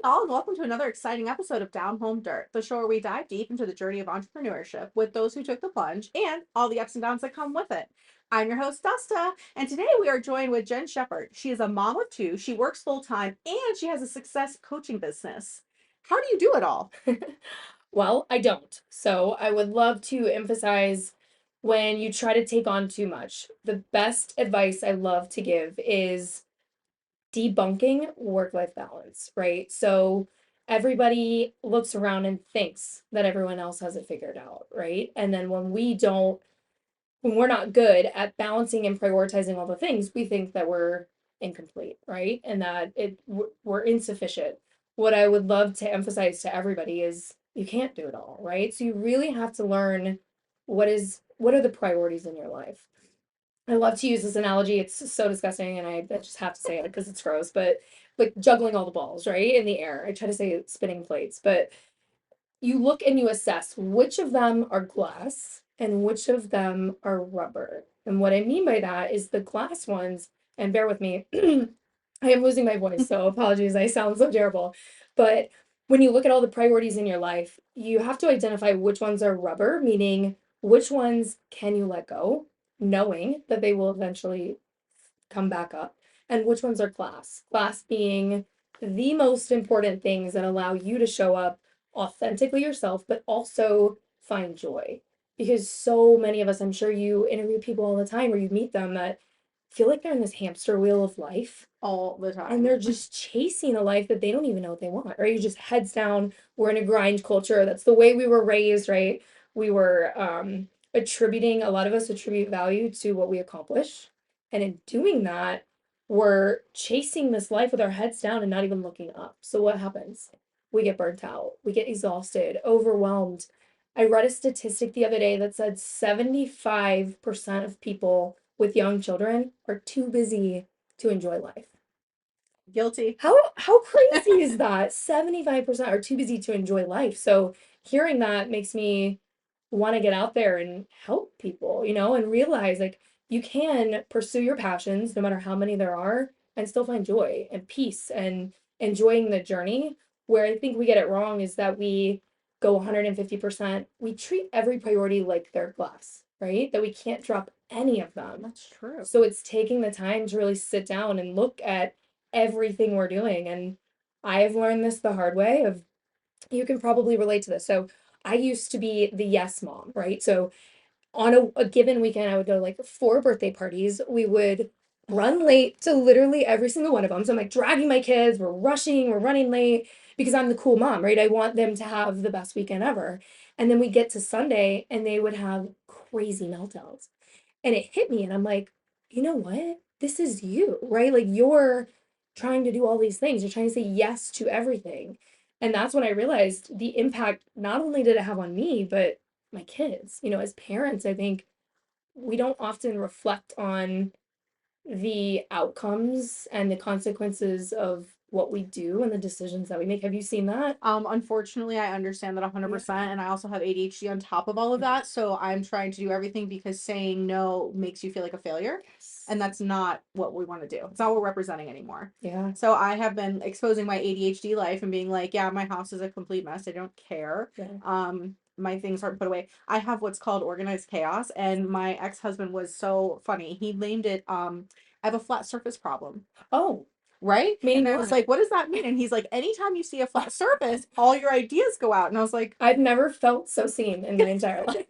all, and welcome to another exciting episode of Down Home Dirt, the show where we dive deep into the journey of entrepreneurship with those who took the plunge and all the ups and downs that come with it. I'm your host, Dusta, and today we are joined with Jen Shepard. She is a mom of two, she works full time, and she has a success coaching business. How do you do it all? Well, I don't. So I would love to emphasize when you try to take on too much, the best advice I love to give is debunking work-life balance, right? So everybody looks around and thinks that everyone else has it figured out, right? And then when we're not good at balancing and prioritizing all the things, we think that we're incomplete, right? And that we're insufficient. What I would love to emphasize to everybody is you can't do it all, right? So you really have to learn what are the priorities in your life. I love to use this analogy. It's so disgusting, and I just have to say it because it's gross. But like juggling all the balls, right, in the air. I try to say spinning plates, but you look and you assess which of them are glass and which of them are rubber. And what I mean by that is the glass ones, and bear with me, I am losing my voice, so apologies, I sound so terrible. But when you look at all the priorities in your life, you have to identify which ones are rubber, meaning which ones can you let go, knowing that they will eventually come back up, and which ones are glass. Glass being the most important things that allow you to show up authentically yourself, but also find joy. Because so many of us, I'm sure you interview people all the time or you meet them that feel like they're in this hamster wheel of life All the and time. they're just chasing a life that they don't even know what they want. Or you just heads down. We're in a grind culture. That's the way we were raised, right? We were attributing, a lot of us attribute value to what we accomplish. And in doing that, we're chasing this life with our heads down and not even looking up. So what happens? We get burnt out, we get exhausted, overwhelmed. I read a statistic the other day that said 75% of people with young children are too busy to enjoy life. Guilty. How crazy is that? 75% are too busy to enjoy life. So hearing that makes me want to get out there and help people, and realize like you can pursue your passions no matter how many there are and still find joy and peace and enjoying the journey. Where I think we get it wrong is that we go 150%. We treat every priority like they're glass, right? That we can't drop any of them. That's true. So it's taking the time to really sit down and look at everything we're doing. And I've learned this the hard way of you can probably relate to this. So I used to be the yes mom, right? So on a given weekend, I would go to like 4 birthday parties. We would run late to literally every single one of them. So I'm like dragging my kids, we're rushing, we're running late because I'm the cool mom, right? I want them to have the best weekend ever. And then we get to Sunday and they would have crazy meltdowns. And it hit me, and I'm like, you know what? This is you, right? Like you're trying to do all these things. You're trying to say yes to everything. And that's when I realized the impact not only did it have on me, but my kids. As parents, I think we don't often reflect on the outcomes and the consequences of what we do and the decisions that we make. Have you seen that? Unfortunately, I understand that Yeah. 100%, and I also have ADHD on top of all of that, so I'm trying to do everything because saying no makes you feel like a failure, Yes. and that's not what we want to do. It's not what we're representing anymore. Yeah. So I have been exposing my ADHD life and being like, yeah, my house is a complete mess. I don't care. Yeah. My things aren't put away. I have what's called organized chaos, and my ex-husband was so funny. He named it I have a flat surface problem. Oh, Right? And meaning I was what? like, what does that mean? And he's like, anytime you see a flat surface, all your ideas go out. And I was like, I've never felt so seen in my entire life.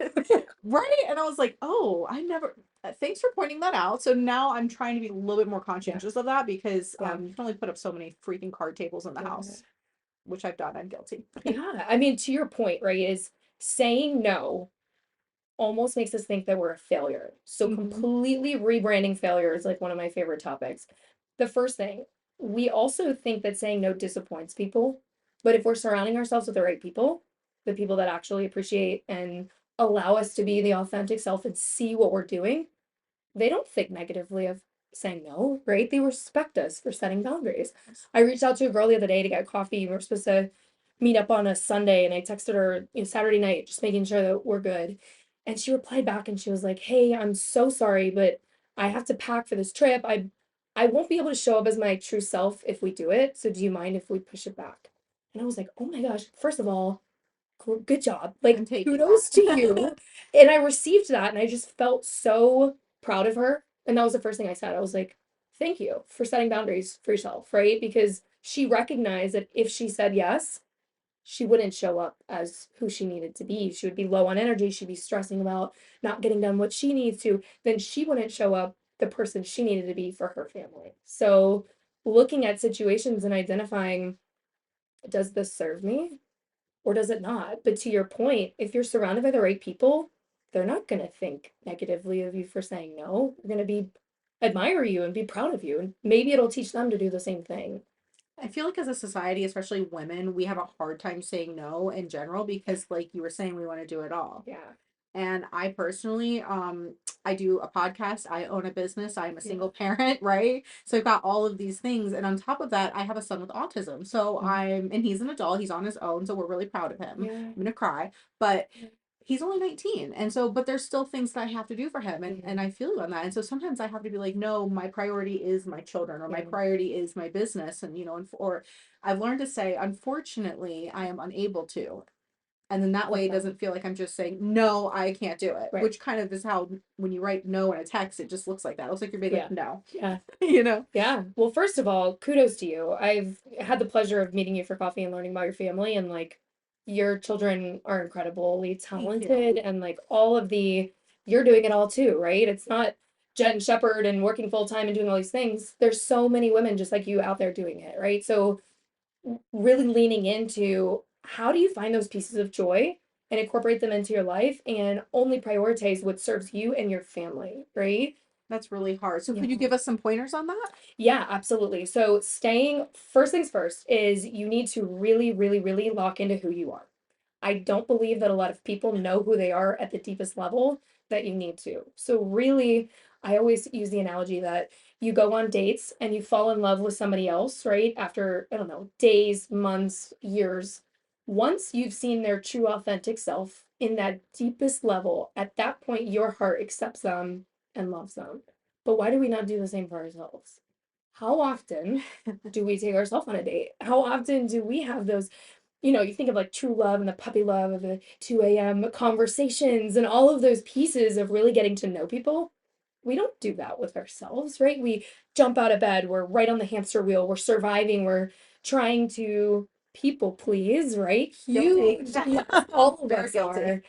right? And I was like, oh, I never, thanks for pointing that out. So now I'm trying to be a little bit more Yeah. conscientious of that because Yeah. you can only put up so many freaking card tables in the Yeah. house, which I've done. I'm guilty. Yeah. I mean, to your point, right, is saying no almost makes us think that we're a failure. So Hmm. completely rebranding failure is like one of my favorite topics. The first thing, we also think that saying no disappoints people. But if we're surrounding ourselves with the right people, the people that actually appreciate and allow us to be the authentic self and see what we're doing, they don't think negatively of saying no, right? They respect us for setting boundaries. I reached out to a girl the other day to get coffee. We were supposed to meet up on a Sunday, and I texted her, Saturday night, just making sure that we're good. And she replied back and she was like, "Hey, I'm so sorry, but I have to pack for this trip. I won't be able to show up as my true self if we do it. So do you mind if we push it back?" And I was like, oh my gosh, first of all, good job. I'm Like, taking kudos to that. you. And I received that and I just felt so proud of her. And that was the first thing I said. I was like, thank you for setting boundaries for yourself, right? Because she recognized that if she said yes, she wouldn't show up as who she needed to be. She would be low on energy. She'd be stressing about not getting done what she needs to. Then she wouldn't show up the person she needed to be for her family. So, looking at situations and identifying, does this serve me or does it not? But to your point, if you're surrounded by the right people, they're not going to think negatively of you for saying no. They're going to be admire you and be proud of you. And maybe it'll teach them to do the same thing. I feel like as a society, especially women, we have a hard time saying no in general because, like you were saying, we want to do it all. Yeah. And I personally, I do a podcast, I own a business, I'm a Yeah. single parent, right? So I've got all of these things. And on top of that, I have a son with autism. So Mm. and he's an adult, he's on his own. So we're really proud of him. Yeah. I'm going to cry. But he's only 19, and so but there's still things that I have to do for him, and I feel you on that. And so sometimes I have to be like, no, my priority is my children, or my Yeah. priority is my business. And or I've learned to say, unfortunately, I am unable to. And then that way it doesn't feel like I'm just saying no, I can't do it, Right. which kind of is how when you write no in a text, it just looks like that. It looks like you're being like no. Yeah. Yeah. Well, first of all, kudos to you. I've had the pleasure of meeting you for coffee and learning about your family, and like your children are incredibly Thank you. talented and like all of the you're doing it all too, right? It's not Jen Shepard and working full time and doing all these things. There's so many women just like you out there doing it, right? So really leaning into how do you find those pieces of joy and incorporate them into your life and only prioritize what serves you and your family, right? That's really hard. So could you Yeah. give us some pointers on that? Yeah, absolutely. So staying first things first is you need to really, really, really lock into who you are. I don't believe that a lot of people know who they are at the deepest level that you need to. So really, I always use the analogy that you go on dates and you fall in love with somebody else, right? After, I don't know, days, months, years. Once you've seen their true authentic self in that deepest level, at that point your heart accepts them and loves them. But why do we not do the same for ourselves? How often do we take ourselves on a date? How often do we have those, you think of like true love and the puppy love of the 2 a.m. conversations and all of those pieces of really getting to know people? We don't do that with ourselves, right? We jump out of bed, we're right on the hamster wheel, we're surviving, we're trying to people please, right? Guilty. Huge. Yes, all of Very us guilty. are.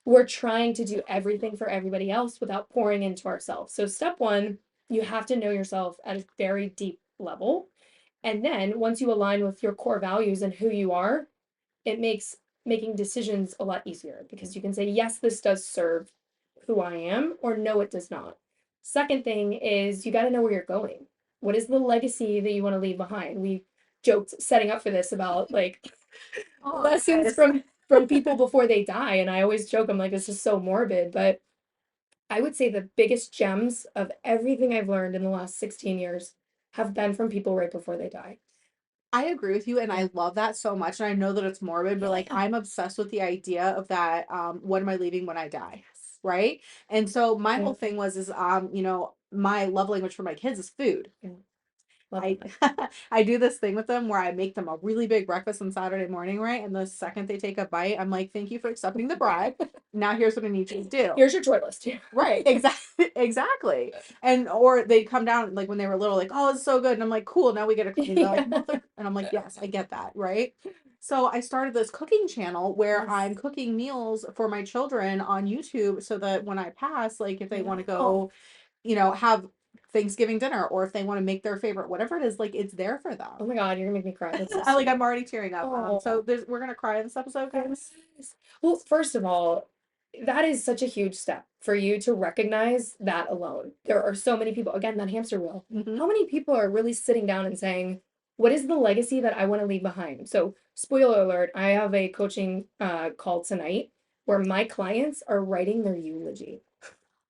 We're trying to do everything for everybody else without pouring into ourselves. So, step one, you have to know yourself at a very deep level. And then once you align with your core values and who you are, it makes making decisions a lot easier because you can say, yes, this does serve who I am, or no, it does not. Second thing is you got to know where you're going. What is the legacy that you want to leave behind? We joked setting up for this about like Oh, lessons guys. from people before they die, and I always joke, I'm like, this is so morbid, but I would say the biggest gems of everything I've learned in the last 16 years have been from people right before they die. I agree with you, and Yeah. I love that so much. And I know that it's morbid, but like Yeah. I'm obsessed with the idea of that. What am I leaving when I die? Right. And so my Yeah. whole thing was is my love language for my kids is food. Yeah. Love I that. I do this thing with them where I make them a really big breakfast on Saturday morning, right? And the second they take a bite, I'm like, "Thank you for accepting the bribe. Now here's what I need you to do." Here's your chore list. Right, exactly, exactly. And or they'd come down like when they were little, like, "Oh, it's so good," and I'm like, "Cool, now we get to clean." They're like, Yeah. "Mother," and I'm like, "Yes, I get that," right? So I started this cooking channel where Yes. I'm cooking meals for my children on YouTube, so that when I pass, like if they want to Wow. go, have Thanksgiving dinner, or if they want to make their favorite, whatever it is, like it's there for Oh them. my God, you're gonna make me cry. That's so I like sweet. I'm already tearing up. So Oh, we're gonna cry in this episode, guys. yes. Well, first of all, that is such a huge step for you to recognize that alone. There are so many people, again, that hamster wheel. Hmm. How many people are really sitting down and saying, what is the legacy that I want to leave behind? So, spoiler alert, I have a coaching call tonight where my clients are writing their eulogy.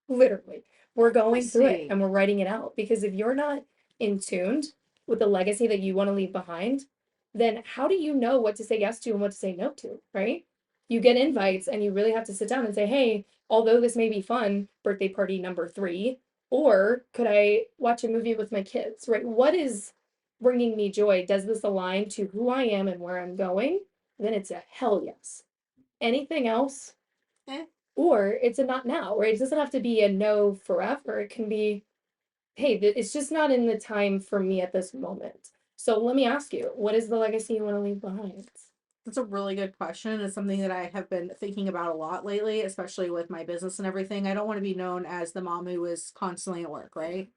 Literally, we're going through it and Interesting. we're writing it out because if you're not in tuned with the legacy that you want to leave behind, then how do you know what to say yes to and what to say no to, right? You get invites and you really have to sit down and say, hey, although this may be fun, birthday party number 3, or could I watch a movie with my kids, right? What is bringing me joy? Does this align to who I am and where I'm going? Then it's a hell yes. Anything else, Eh, or it's a not now, right? It doesn't have to be a no forever. It can be, hey, it's just not in the time for me at this moment. So let me ask you, what is the legacy you want to leave behind? that's a really good question. It's something that I have been thinking about a lot lately, especially with my business and everything. I don't want to be known as the mom who is constantly at work, right?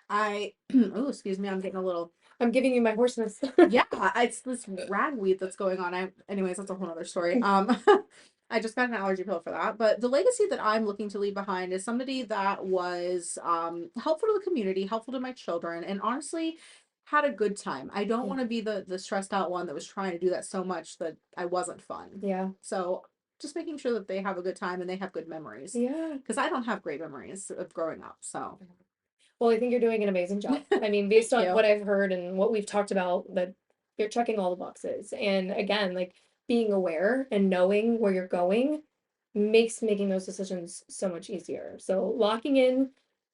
I, oh, excuse me, I'm getting a little, I'm giving you my hoarseness. yeah, it's this ragweed that's going on. Anyways, that's a whole other story. I just got an allergy pill for that. But the legacy that I'm looking to leave behind is somebody that was helpful to the community, helpful to my children, and honestly had a good time. I don't Yeah. want to be the stressed out one that was trying to do that so much that I wasn't fun. Yeah. So just making sure that they have a good time and they have good memories. Yeah. Because I don't have great memories of growing up. So Well, I think you're doing an amazing job. I mean, based thank on you. what I've heard and what we've talked about, that you're checking all the boxes. And again, like being aware and knowing where you're going makes making those decisions so much easier. So locking in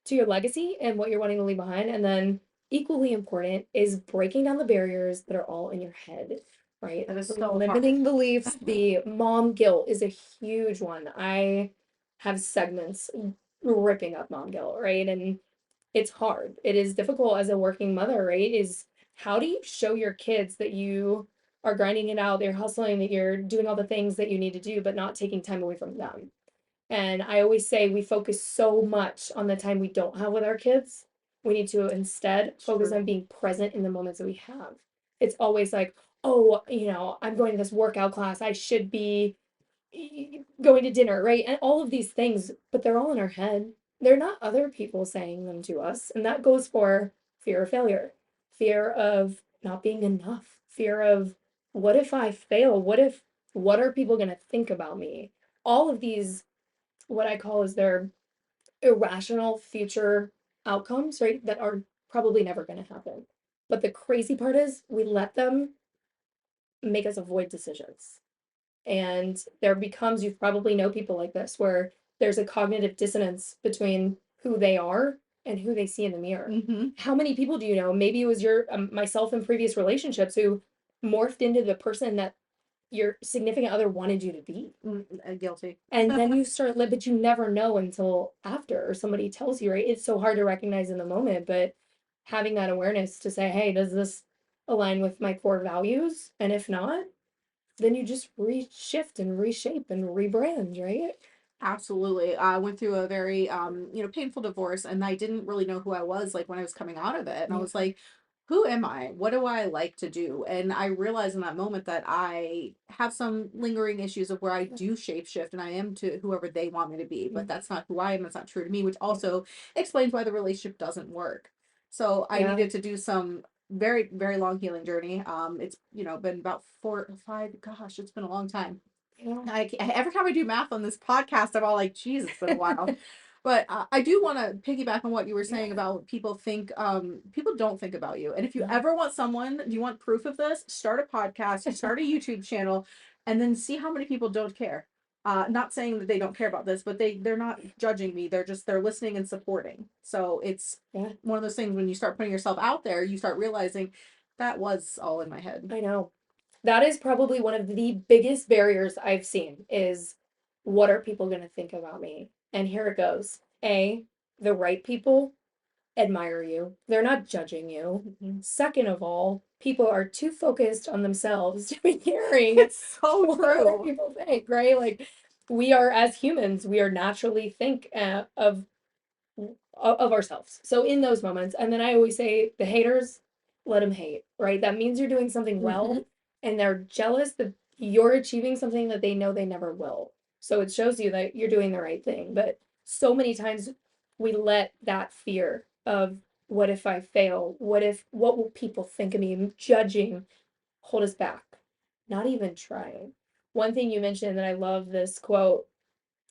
to your legacy and what you're wanting to leave behind. And then equally important is breaking down the barriers that are all in your head, right? That is The so hard. limiting beliefs, the mom guilt is a huge one. I have segments ripping up mom guilt, right? And it's hard. It is difficult as a working mother, right? Is how do you show your kids that you are grinding it out, they're hustling, that you're doing all the things that you need to do, but not taking time away from them? And I always say we focus so much on the time we don't have with our kids. We need to instead It's focus on true. being present in the moments that we have. It's always like, oh, I'm going to this workout class. I should be going to dinner, right? And all of these things, but they're all in our head. They're not other people saying them to us. And that goes for fear of failure, fear of not being enough, fear of what if I fail? What are people going to think about me? All of these, what I call is their irrational future outcomes, right? That are probably never going to happen. But the crazy part is we let them make us avoid decisions. And there becomes, you probably know people like this, where there's a cognitive dissonance between who they are and who they see in the mirror. Mm-hmm. How many people do you know? Maybe it was your myself in previous relationships who morphed into the person that your significant other wanted you to be. Guilty. And then you start, but you never know until after or somebody tells you, right? It's so hard to recognize in the moment, but having that awareness to say, hey, does this align with my core values? And if not, then you just reshift and reshape and rebrand, right? Absolutely. I went through a very painful divorce and I didn't really know who I was like when I was coming out of it. And I Yeah. was like, who am I? What do I like to do? And I realized in that moment that I have some lingering issues of where I do shapeshift and I am to whoever they want me to be, but that's not who I am. That's not true to me, which also explains why the relationship doesn't work. So I Yeah. needed to do some very, very long healing journey. It's, been about 4 5, gosh, it's been a long time. Yeah. Every time I do math on this podcast, I'm all like, geez, it's been a while. But I do want to piggyback on what you were saying Yeah. about people think, people don't think about you. And if you No. ever want someone, do you want proof of this? Start a podcast, start a YouTube channel, and then see how many people don't care. Not saying that they don't care about this, but they're not judging me. They're listening and supporting. So it's Yeah. one of those things when you start putting yourself out there, you start realizing that was all in my head. I know. That is probably one of the biggest barriers I've seen is what are people going to think about me? And here it goes. A, the right people admire you. They're not judging you. Mhm. Second of all, people are too focused on themselves to be caring It's so what other true. people think, right? Like we are as humans, we are naturally think of ourselves. So in those moments, and then I always say the haters, let them hate, right? That means you're doing something Hmm. well and they're jealous that you're achieving something that they know they never will. So it shows you that you're doing the right thing. But so many times we let that fear of what if I fail? What will people think of me? Judging hold us back. Not even trying. One thing you mentioned that I love this quote,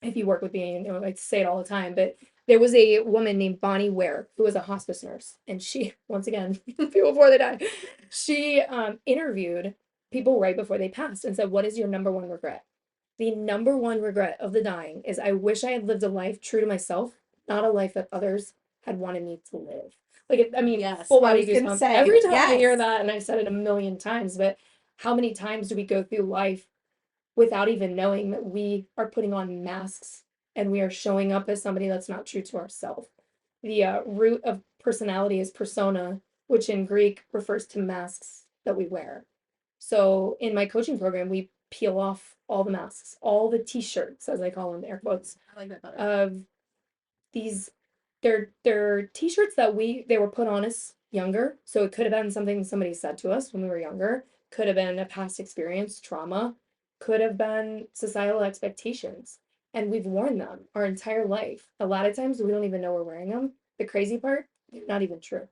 if you work with me, I like to say it all the time, but there was a woman named Bonnie Ware who was a hospice nurse. And she, once again, people before they die, she interviewed people right before they passed and said, what is your number one regret? The number one regret of the dying is I wish I had lived a life true to myself, not a life that others had wanted me to live. I mean, Yes, full I body was gonna goosebumps say, every time I hear yes. that, and I've said it a million times, but how many times do we go through life without even knowing that we are putting on masks and we are showing up as somebody that's not true to ourselves? The root of personality is persona, which in Greek refers to masks that we wear. So in my coaching program, we peel off all the masks, all the t-shirts, as I call them, air quotes, I like that better. of these they're t-shirts that they were put on us younger. So it could have been something somebody said to us when we were younger, could have been a past experience, trauma, could have been societal expectations. And we've worn them our entire life. A lot of times we don't even know we're wearing them. The crazy part, they're not even true.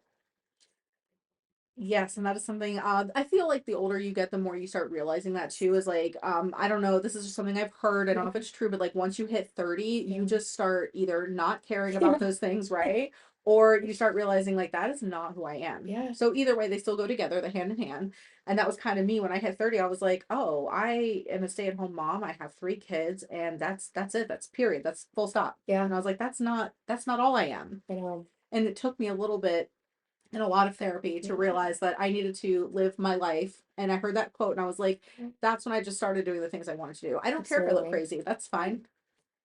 Yes, and that is something I feel like the older you get, the more you start realizing that too. Is like I don't know, this is just something I've heard. I don't know if it's true, but like once you hit 30, Yeah. you just start either not caring about Yeah. those things, right? Or you start realizing like that is not who I am. Yeah. So either way, they still go together, the hand in hand. And that was kind of me when I hit 30. I was like, oh, I am a stay-at-home mom. I have 3 kids, and that's it. That's period. That's full stop. Yeah. And I was like, that's not all I am. I know. And it took me a little bit and a lot of therapy to Yeah. realize that I needed to live my life. And I heard that quote and I was like, that's when I just started doing the things I wanted to do. I don't care if I look Absolutely. crazy. That's fine.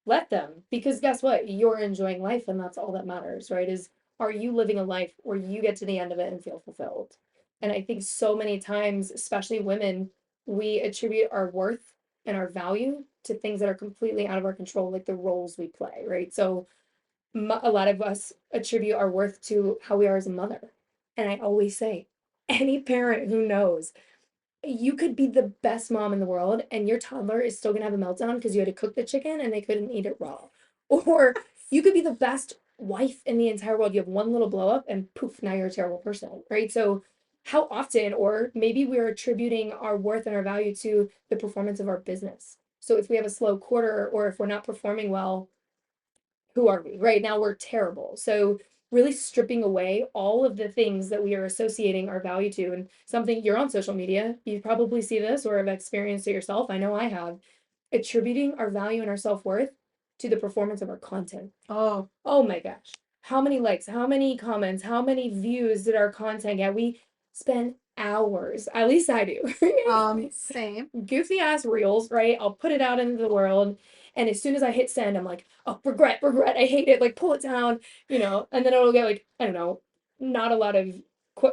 Let them, because guess what, you're enjoying life and that's all that matters, right? Is are you living a life where you get to the end of it and feel fulfilled? And I think so many times, especially women, we attribute our worth and our value to things that are completely out of our control, like the roles we play, right? So a lot of us attribute our worth to how we are as a mother. And I always say, any parent who knows you could be the best mom in the world and your toddler is still gonna have a meltdown because you had to cook the chicken and they couldn't eat it raw. Or you could be the best wife in the entire world. You have one little blow up and poof, now you're a terrible person, right? So how often, or maybe we're attributing our worth and our value to the performance of our business. So if we have a slow quarter or if we're not performing well, who are we? Right now, we're terrible. So, really stripping away all of the things that we are associating our value to, and something you're on social media, you probably see this or have experienced it yourself. I know I have, attributing our value and our self worth to the performance of our content. Oh, Oh my gosh. How many likes, how many comments, how many views did our content get? We spend hours, at least I do, same. goofy ass reels, right? I'll put it out into the world. And as soon as I hit send, I'm like, oh, regret, regret. I hate it. Like, pull it down, and then it'll get like, I don't know, not a lot of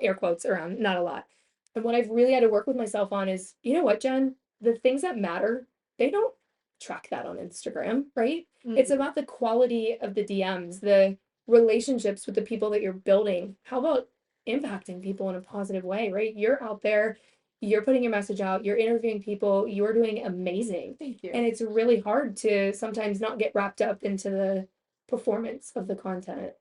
air quotes around, not a lot. And what I've really had to work with myself on is, you know what, Jen? The things that matter, they don't track that on Instagram, right? It's Mm-mm. about the quality of the DMs, the relationships with the people that you're building. How about impacting people in a positive way, right? You're out there, you're putting your message out, you're interviewing people, you're doing amazing. Thank you. And it's really hard to sometimes not get wrapped up into the performance of the content.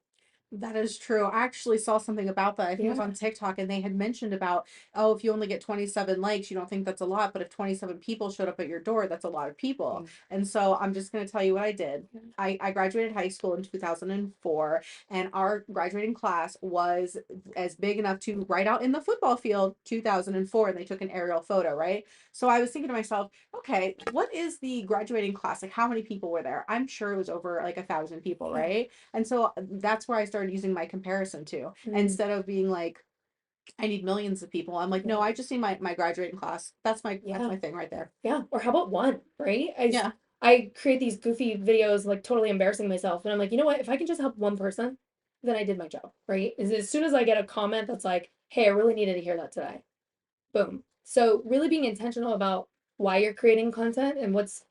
That is true. I actually saw something about that. I think it was Yeah. on TikTok, and they had mentioned about, oh, if you only get 27 likes, you don't think that's a lot, but if 27 people showed up at your door, that's a lot of people. Yeah. And so I'm just going to tell you what I did. Yeah. I graduated high school in 2004, and our graduating class was as big enough to write out in the football field 2004, and they took an aerial photo, right? So I was thinking to myself, okay, what is the graduating class? Like, how many people were there? I'm sure it was over like 1,000 people, Yeah. right? And so that's where I started using my comparison to. Mm. Instead of being like, I need millions of people, I'm like, no, Yeah. I just need my graduating class. That's Yeah. my thing right there. Yeah. Or how about one, right? Yeah. I create these goofy videos, like totally embarrassing myself. And I'm like, you know what? If I can just help one person, then I did my job, right? As soon as I get a comment that's like, hey, I really needed to hear that today. Boom. So really being intentional about why you're creating content and what's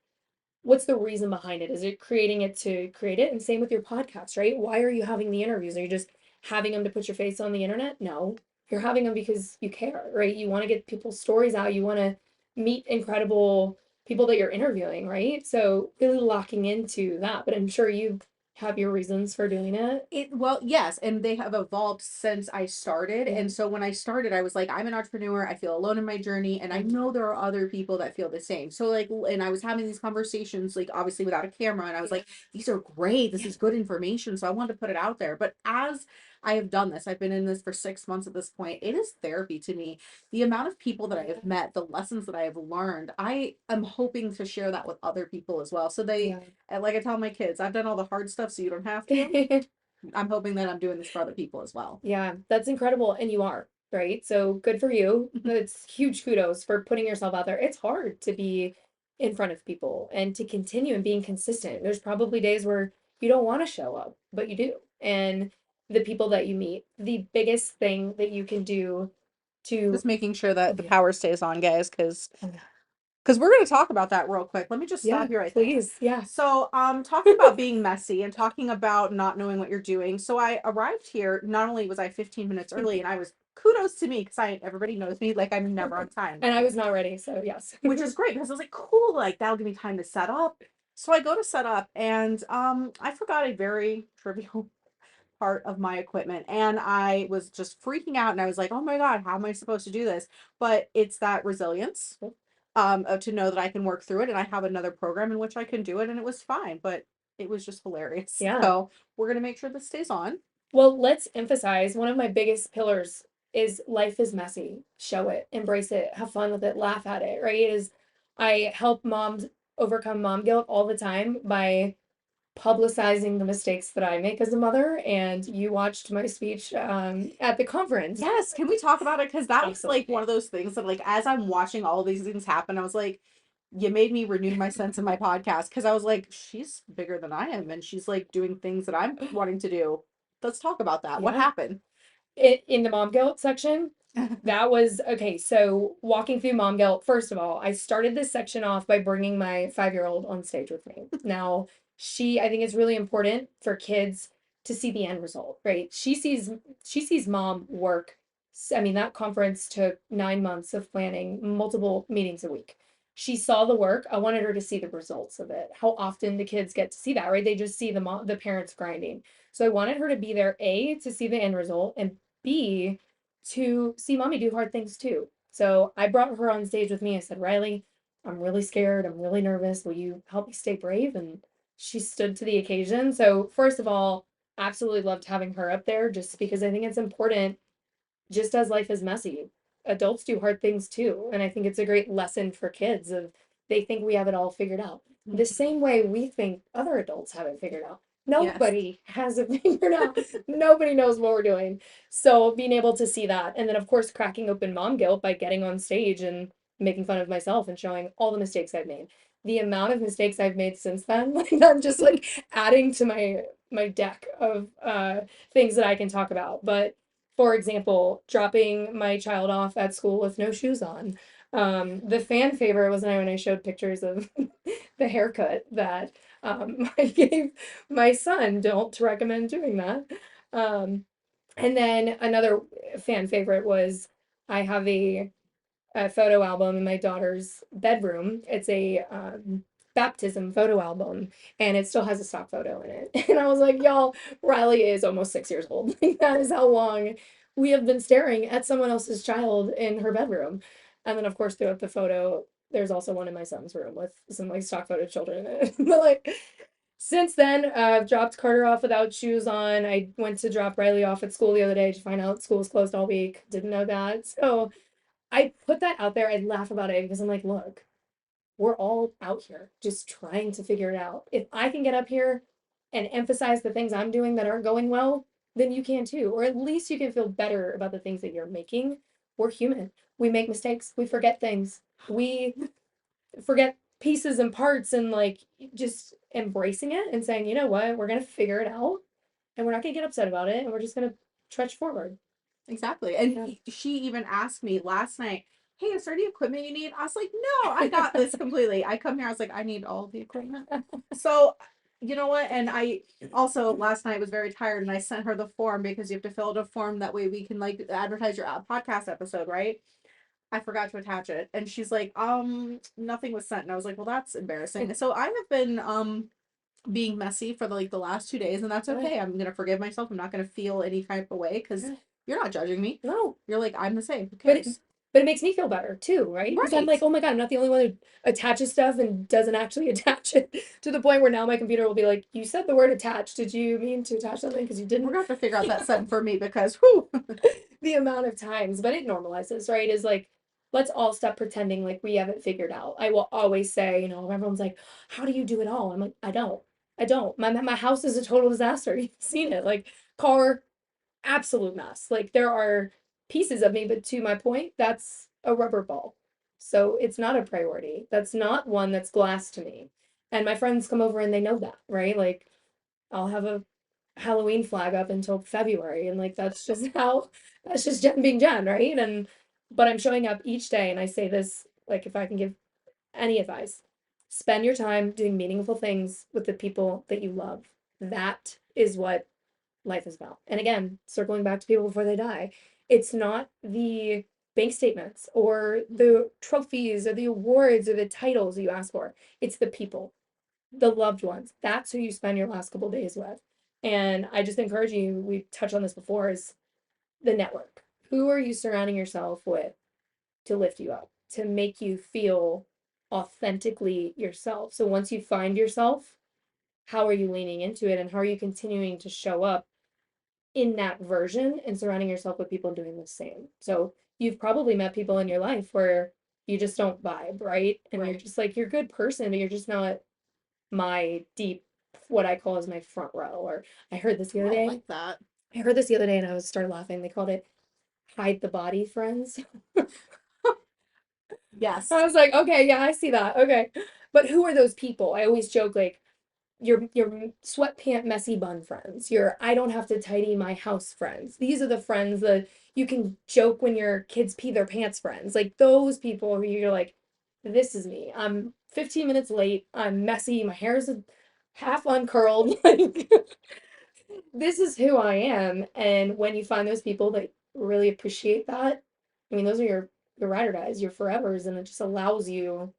the reason behind it? Is it creating it to create it? And same with your podcast, right? Why are you having the interviews? Are you just having them to put your face on the internet? No. You're having them because you care, right? You want to get people's stories out. You want to meet incredible people that you're interviewing, right? So really locking into that. But I'm sure you have your reasons for doing it. Well, yes, and they have evolved since I started. Yeah. And so when I started, I was like, I'm an entrepreneur. I feel alone in my journey, and I know there are other people that feel the same. So like, and I was having these conversations, like obviously without a camera, and I was Yeah. like, these are great. This Yeah. is good information. So I wanted to put it out there. But as I have done this, I've been in this for 6 months at this point. It is therapy to me. The amount of people that I have met, the lessons that I have learned, I am hoping to share that with other people as well. So they, Yeah. like I tell my kids, I've done all the hard stuff so you don't have to. I'm hoping that I'm doing this for other people as well. Yeah, that's incredible. And you are, right? So good for you. It's huge kudos for putting yourself out there. It's hard to be in front of people and to continue and being consistent. There's probably days where you don't want to show up, but you do. And the people that you meet, the biggest thing that you can do to, Just making sure that oh, the yeah, power stays on, guys, because oh, yeah, we're going to talk about that real quick. Let me just yeah, stop you right there. please, yeah. So, talking about being messy and talking about not knowing what you're doing. So I arrived here. Not only was I 15 minutes early, and I was kudos to me because everybody knows me, like I'm never on time, And I was not ready, so yes. which is great because I was like, cool, like that'll give me time to set up. So I go to set up, and I forgot a very trivial part of my equipment, and I was just freaking out, and I was like, oh my god, how am I supposed to do this? But it's that resilience to know that I can work through it, and I have another program in which I can do it, and it was fine, but it was just hilarious. Yeah. So we're gonna make sure this stays on. Well, let's emphasize one of my biggest pillars is life is messy. Show it, embrace it, have fun with it, laugh at it, right? Is I help moms overcome mom guilt all the time by publicizing the mistakes that I make as a mother. And you watched my speech at the conference. Yes, can we talk about it? Because that was like Absolutely. one of those things that, like, as I'm watching all these things happen, I was like, you made me renew my sense in my podcast because I was like, she's bigger than I am, and she's like doing things that I'm wanting to do. Let's talk about that. What Yeah. happened? In the mom guilt section, that was okay. So, walking through mom guilt, first of all, I started this section off by bringing my 5-year-old on stage with me. Now, I think it's really important for kids to see the end result, right? She sees mom work. I mean, that conference took 9 months of planning, multiple meetings a week. She saw the work. I wanted her to see the results of it. How often the kids get to see that, right? They just see the parents grinding. So I wanted her to be there, A, to see the end result, and B, to see mommy do hard things too. So I brought her on stage with me. I said, Riley, I'm really scared. I'm really nervous. Will you help me stay brave? And she stood to the occasion. So, first of all, absolutely loved having her up there just because I think it's important, just as life is messy, adults do hard things too. And I think it's a great lesson for kids of they think we have it all figured out. The same way we think other adults have it figured out. Yes. Nobody has it figured out. Nobody knows what we're doing. So being able to see that. And then of course cracking open mom guilt by getting on stage and making fun of myself and showing all the mistakes I've made. The amount of mistakes I've made since then, like I'm just like adding to my deck of things that I can talk about. But for example, dropping my child off at school with no shoes on. The fan favorite was when I showed pictures of the haircut that I gave my son. Don't recommend doing that. Um, and then another fan favorite was I have a photo album in my daughter's bedroom. It's a baptism photo album, and it still has a stock photo in it. And I was like, y'all, Riley is almost 6 years old. That is how long we have been staring at someone else's child in her bedroom. And then, of course, throughout the photo, there's also one in my son's room with some like stock photo children in it. But like, since then, I've dropped Carter off without shoes on. I went to drop Riley off at school the other day to find out school's closed all week. Didn't know that. So I put that out there. I laugh about it because I'm like, look, we're all out here just trying to figure it out. If I can get up here and emphasize the things I'm doing that aren't going well, then you can too. Or at least you can feel better about the things that you're making. We're human. We make mistakes. We forget things. We forget pieces and parts, and like just embracing it and saying, you know what, we're going to figure it out and we're not going to get upset about it and we're just going to trudge forward. Exactly. And Yeah. she even asked me last night, hey, is there any equipment you need? I was like, no, I got this completely. I come here, I was like, I need all the equipment. So, you know what? And I also last night was very tired, and I sent her the form because you have to fill out a form. That way we can like advertise your podcast episode, right? I forgot to attach it. And she's like, nothing was sent. And I was like, well, that's embarrassing. So I have been being messy for the last 2 days, and that's okay. I'm gonna forgive myself. I'm not gonna feel any type of way because you're not judging me. No. You're like, I'm the same. Who But it, cares? but it makes me feel better too, right? Because I'm like, Right. oh my God, I'm not the only one who attaches stuff and doesn't actually attach it to the point where now my computer will be like, you said the word attach. Did you mean to attach something? Because you We're didn't. gonna have to figure out that setting for me because whew. The amount of times, but it normalizes, right? Is like, let's all stop pretending like we have it figured out. I will always say, everyone's like, how do you do it all? I'm like, I don't. I don't. My house is a total disaster. You've seen it. Like, car, absolute mess. Like, there are pieces of me, but to my point, that's a rubber ball. So it's not a priority. That's not one that's glass to me. And my friends come over and they know that, right? Like, I'll have a Halloween flag up until February, and like that's just Jen being Jen, right? And but I'm showing up each day, and I say this, like, if I can give any advice, spend your time doing meaningful things with the people that you love. That is what life is about. And again, circling back to people before they die, it's not the bank statements or the trophies or the awards or the titles that you ask for. It's the people, the loved ones. That's who you spend your last couple days with. And I just encourage you, we touched on this before, is the network. Who are you surrounding yourself with to lift you up, to make you feel authentically yourself? So once you find yourself, how are you leaning into it and how are you continuing to show up in that version and surrounding yourself with people doing the same? So you've probably met people in your life where you just don't vibe, right? And you're Right. just like, you're a good person, but you're just not my deep, what I call as my front row. Or I heard this the other I day. like that. I heard this the other day and I was started laughing. They called it hide the body friends. Yes. I was like, okay, yeah, I see that. Okay. But who are those people? I always joke like your sweatpant messy bun friends, your I don't have to tidy my house friends. These are the friends that you can joke when your kids pee their pants friends. Like those people who you're like, this is me. I'm 15 minutes late. I'm messy. My hair's half uncurled. Like this is who I am. And when you find those people that really appreciate that, I mean, those are your ride or dies, your forevers, and it just allows you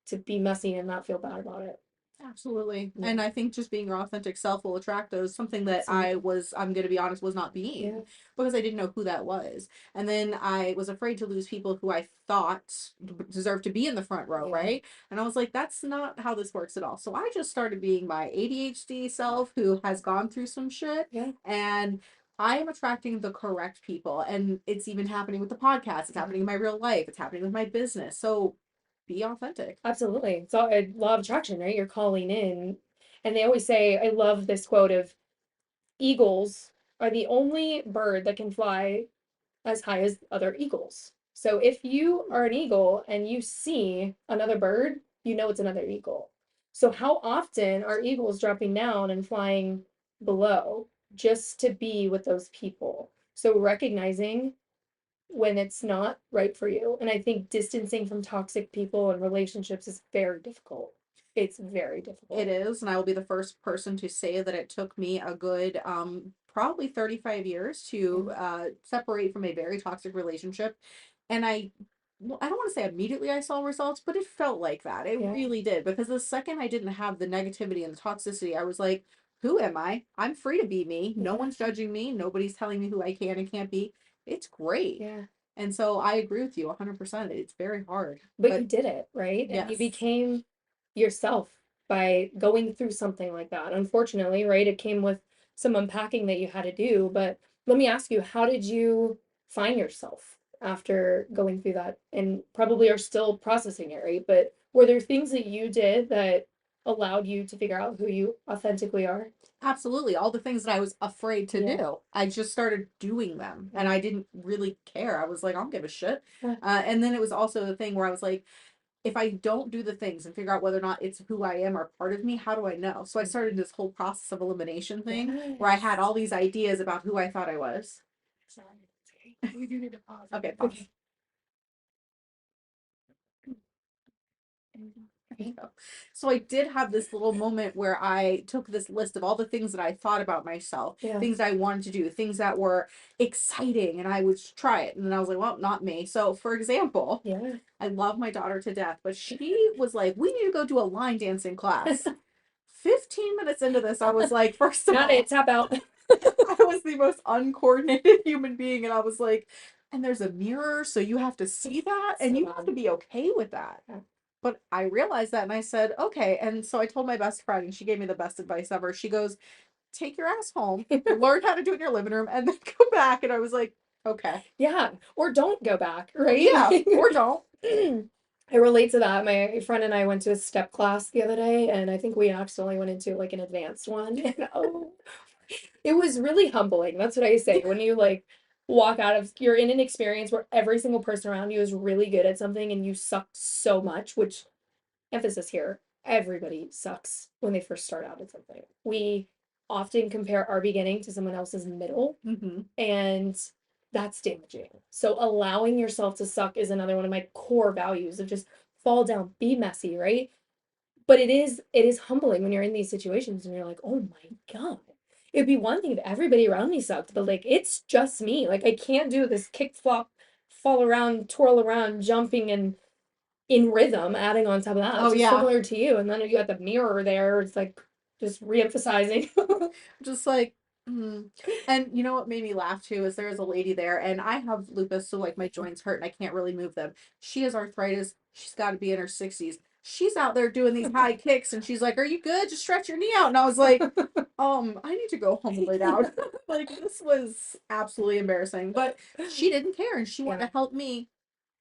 to be messy and not feel bad about it. Absolutely. Yeah, And I think just being your authentic self will attract those, something that absolutely. I'm going to be honest, was not Yeah, being because I didn't know who that was. And then I was afraid to lose people who I thought deserved to be in the front row, yeah, right? And I was like, that's not how this works at all. So I just started being my ADHD self who has gone through some shit. yeah. And I am attracting the correct people. And it's even happening with the podcast. It's happening in my real life. It's happening with my business. So be authentic. Absolutely. So a law of attraction, right? You're calling in. And they always say, I love this quote of eagles are the only bird that can fly as high as other eagles. So if you are an eagle and you see another bird, you know it's another eagle. So how often are eagles dropping down and flying below just to be with those people? So recognizing when it's not right for you. And I think distancing from toxic people and relationships is very difficult. It's very It difficult. is, and I will be the first person to say that it took me a good probably 35 years Yeah. to separate from a very toxic relationship. And well, I don't want to say immediately I saw results, but it felt like that. It Yeah. really did because the second I didn't have the negativity and the toxicity, I was like, who am I? I'm free to be me. No Yeah. one's judging me. Nobody's telling me who I can and can't be. It's great. Yeah. And so I agree with you 100%. It's very hard, But you but did it, right? And you yes. became yourself by going through something like that. Unfortunately, right? It came with some unpacking that you had to do. But let me ask you, how did you find yourself after going through that and probably are still processing it, right? But were there things that you did that allowed you to figure out who you authentically are? Absolutely. All the things that I was afraid to Yeah. do, I just started doing them and Yeah. I didn't really care. I was like, I don't give a shit. Yeah. And then it was also the thing where I was like, if I don't do the things and figure out whether or not it's who I am or part of me, how do I know? So I started this whole process of elimination thing where I had Yes. all these ideas about who I thought I was. Sorry. It's okay. We do need to pause. Okay, pause. Okay. There you go. So I did have this little moment where I took this list of all the things that I thought about myself, Yeah. things I wanted to do, things that were exciting, and I would try it. And then I was like, well, not me. So, for example, Yeah. I love my daughter to death, but she was like, we need to go do a line dancing class. 15 minutes into this, I was like, first of Not it. all, Tap out. I was the most uncoordinated human being. And I was like, and there's a mirror, so you have to see that, and So you have bad. to be okay with that. Yeah. But I realized that and I said, okay. And so I told my best friend, and she gave me the best advice ever. She goes, take your ass home, learn how to do it in your living room, and then go back. And I was like, okay. Yeah. Or don't go back, Oh, right? yeah, or don't. I relate to that. My friend and I went to a step class the other day, and I think we accidentally went into like an advanced one. And oh, it was really humbling. That's what I say. When you like walk out of, you're in an experience where every single person around you is really good at something and you suck so much, which emphasis here, everybody sucks when they first start out at something. We often compare our beginning to someone else's middle, Mm-hmm. and that's damaging. So allowing yourself to suck is another one of my core values of just fall down, be messy, right? But it is humbling when you're in these situations and you're like, oh my God. It'd be one thing if everybody around me sucked, but like it's just me. Like I can't do this kick flop, fall around, twirl around, jumping and in rhythm, adding on top of that. Oh So yeah. similar to you. And then you got the mirror there. It's like just re-emphasizing. Just like, mm. And you know what made me laugh too is there was a lady there, and I have lupus, so like my joints hurt and I can't really move them. She has arthritis. She's got to be in her 60s. She's out there doing these high kicks, and she's like, "Are you good? Just stretch your knee out." And I was like, I need to go home and lay down." Like this was absolutely embarrassing, but she didn't care, and she wanted Yeah. to help me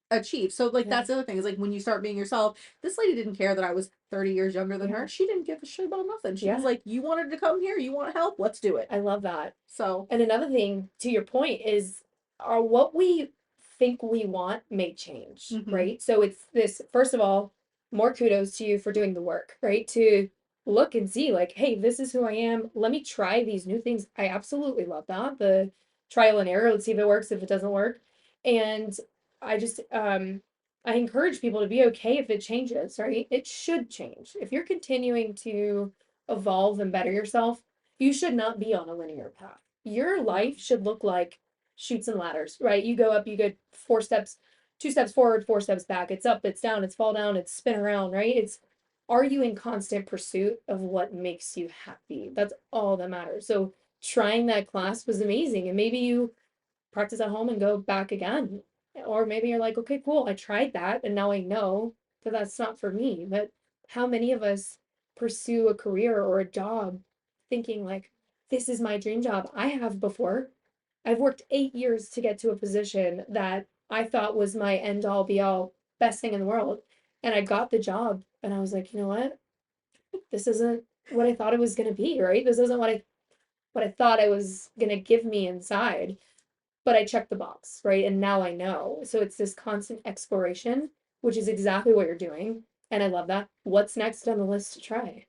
achieve. So like Yeah. that's the other thing is like when you start being yourself, this lady didn't care that I was 30 years younger than Yeah. her. She didn't give a shit about nothing. She was Yeah. like, "You wanted to come here, you want help, let's do it." I love that. So And another thing to your point is are what we think we want may change, mhm. right? So it's this, first of all, more kudos to you for doing the work, right? To look and see, like, hey, this is who I am. Let me try these new things. I absolutely love that. The trial and error, let's see if it works, if it doesn't work. And I just I encourage people to be okay if it changes, right? It should change. If you're continuing to evolve and better yourself, you should not be on a linear path. Your No. life should look like shoots and ladders, right? You go up, you go 4 steps, 2 steps forward, 4 steps back. It's up, it's down, it's fall down, it's spin around, right? It's are you in constant pursuit of what makes you happy? That's all that matters. So trying that class was amazing. And maybe you practice at home and go back again. Or maybe you're like, okay, cool, I tried that and now I know that that's not for me. But how many of us pursue a career or a job thinking like, this is my dream job? I have before. I've worked 8 years to get to a position that I thought was my end all be all, best thing in the world. And I got the job and I was like, you know what? This isn't what I thought it was going to be, right? This isn't what I thought it was going to give me inside, but I checked the box, right? And now I know. So it's this constant exploration, which is exactly what you're doing. And I love that. What's next on the list to try?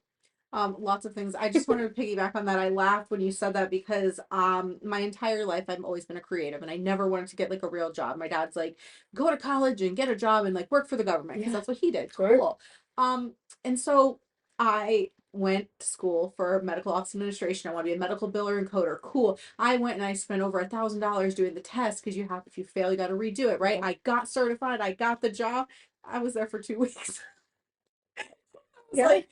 Lots of things. I just wanted to piggyback on that. I laughed when you said that because my entire life I've always been a creative and I never wanted to get like a real job. My dad's like, go to college and get a job and like work for the government because Yeah, that's what he did. sure. Cool. Um, and so I went to school for medical office administration. I want to be a medical biller and coder. Cool. I went and I spent over $1,000 doing the test because you have, if you fail, you got to redo it, right? Yeah. I got certified. I got the job. I was there for 2 weeks. I was Yeah. like,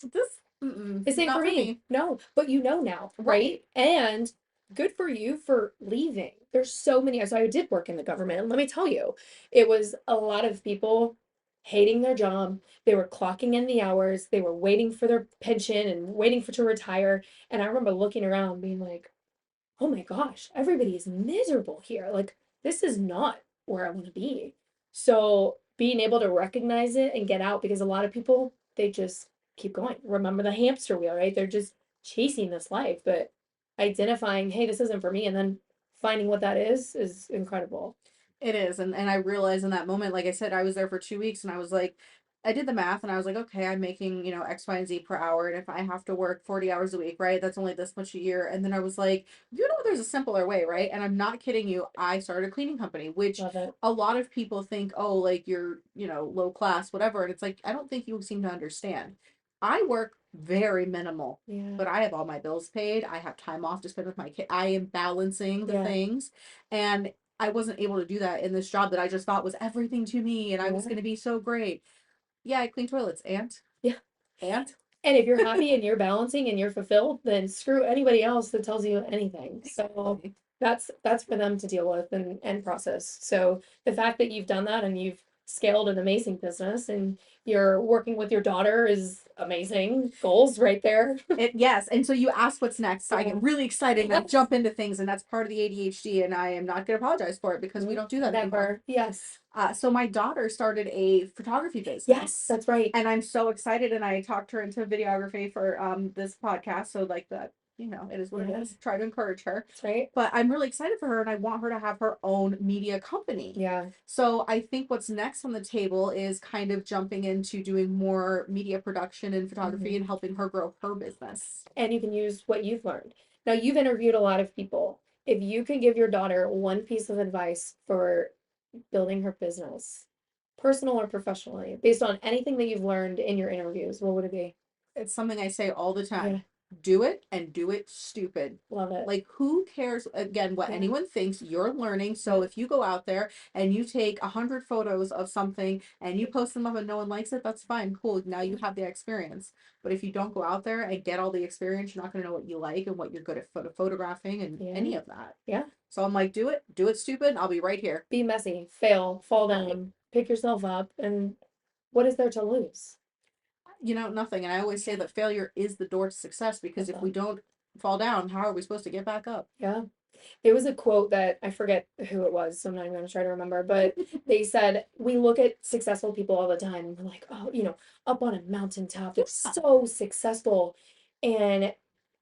this, This ain't not for for me. me. No, but you know now, right? Right. And good for you for leaving. There's so many. So I did work in the government. And let me tell you, it was a lot of people hating their job. They were clocking in the hours. They were waiting for their pension and waiting for to retire. And I remember looking around being like, oh my gosh, everybody is miserable here. Like, this is not where I want to be. So, being able to recognize it and get out because a lot of people, they just keep going. Remember the hamster wheel, right? They're just chasing this life, but identifying, hey, this isn't for me, and then finding what that is incredible. It is. And I realized in that moment, like I said, I was there for 2 weeks and I was like, I did the math and I was like, okay, I'm making, X, Y, and Z per hour. And if I have to work 40 hours a week, right, that's only this much a year. And then I was like, there's a simpler way, right? And I'm not kidding you. I started a cleaning company, which Love it. a lot of people think, oh, like you're, low class, whatever. And it's like, I don't think you seem to understand. I work very minimal, Yeah. but I have all my bills paid. I have time off to spend with my kid. I am balancing the Yeah. things. And I wasn't able to do that in this job that I just thought was everything to me and I was Yeah. going to be so great. Yeah, I clean toilets Yeah. and And if you're happy and you're balancing and you're fulfilled, then screw anybody else that tells you anything. So exactly. that's for them to deal with and process. So the fact that you've done that and you've scaled an amazing business, and you're working with your daughter is amazing. Goals right there. Yes, and so you ask what's next. So I Yeah. get really excited and I jump into things, and that's part of the ADHD, and I am not going to apologize for it because we don't do that anymore. Never. Yes. So my daughter started a photography business. Yes, that's right. And I'm so excited, and I talked her into videography for this podcast. So like that, it is what it is. Try to encourage her. That's right. But I'm really excited for her, and I want her to have her own media company. Yeah. So I think what's next on the table is kind of jumping into doing more media production and photography and helping her grow her business. And you can use what you've learned. Now, you've interviewed a lot of people. If you could give your daughter one piece of advice for building her business, personal or professionally, based on anything that you've learned in your interviews, what would it be? It's something I say all the time. Yeah. Do it, and do it stupid. Love it. Like, who cares again what anyone thinks? You're learning. So if you go out there and you take 100 photos of something and you post them up and no one likes it, that's fine, cool, now you have the experience. But if you don't go out there and get all the experience, you're not going to know what you like and what you're good at photographing and any of that. Yeah. So I'm like, do it stupid, I'll be right here. Be messy, fail, fall down, pick yourself up, and what is there to lose? Nothing. And I always say that failure is the door to success, because if we don't fall down, how are we supposed to get back up? Yeah. There was a quote that I forget who it was, so I'm not even going to try to remember, but they said, we look at successful people all the time and we're like, oh, up on a mountaintop, they're so successful. And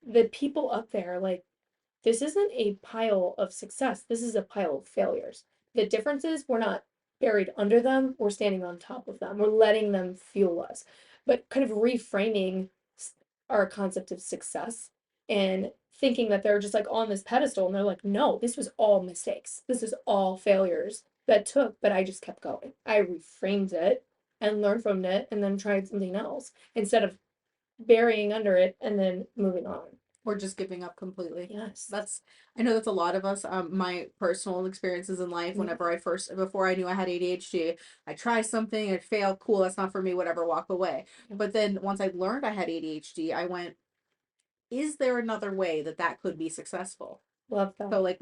the people up there, like, this isn't a pile of success, this is a pile of failures. The difference is we're not buried under them, we're standing on top of them, we're letting them fuel us. But kind of reframing our concept of success and thinking that they're just like on this pedestal, and they're like, no, this was all mistakes, this is all failures that took, but I just kept going, I reframed it and learned from it and then tried something else instead of burying under it and then moving on. Or just giving up completely. Yes. I know that's a lot of us. My personal experiences in life, whenever before I knew I had ADHD, I try something, it failed, cool, that's not for me, whatever, walk away. But then once I learned I had ADHD, I went, is there another way that could be successful? Love that. So like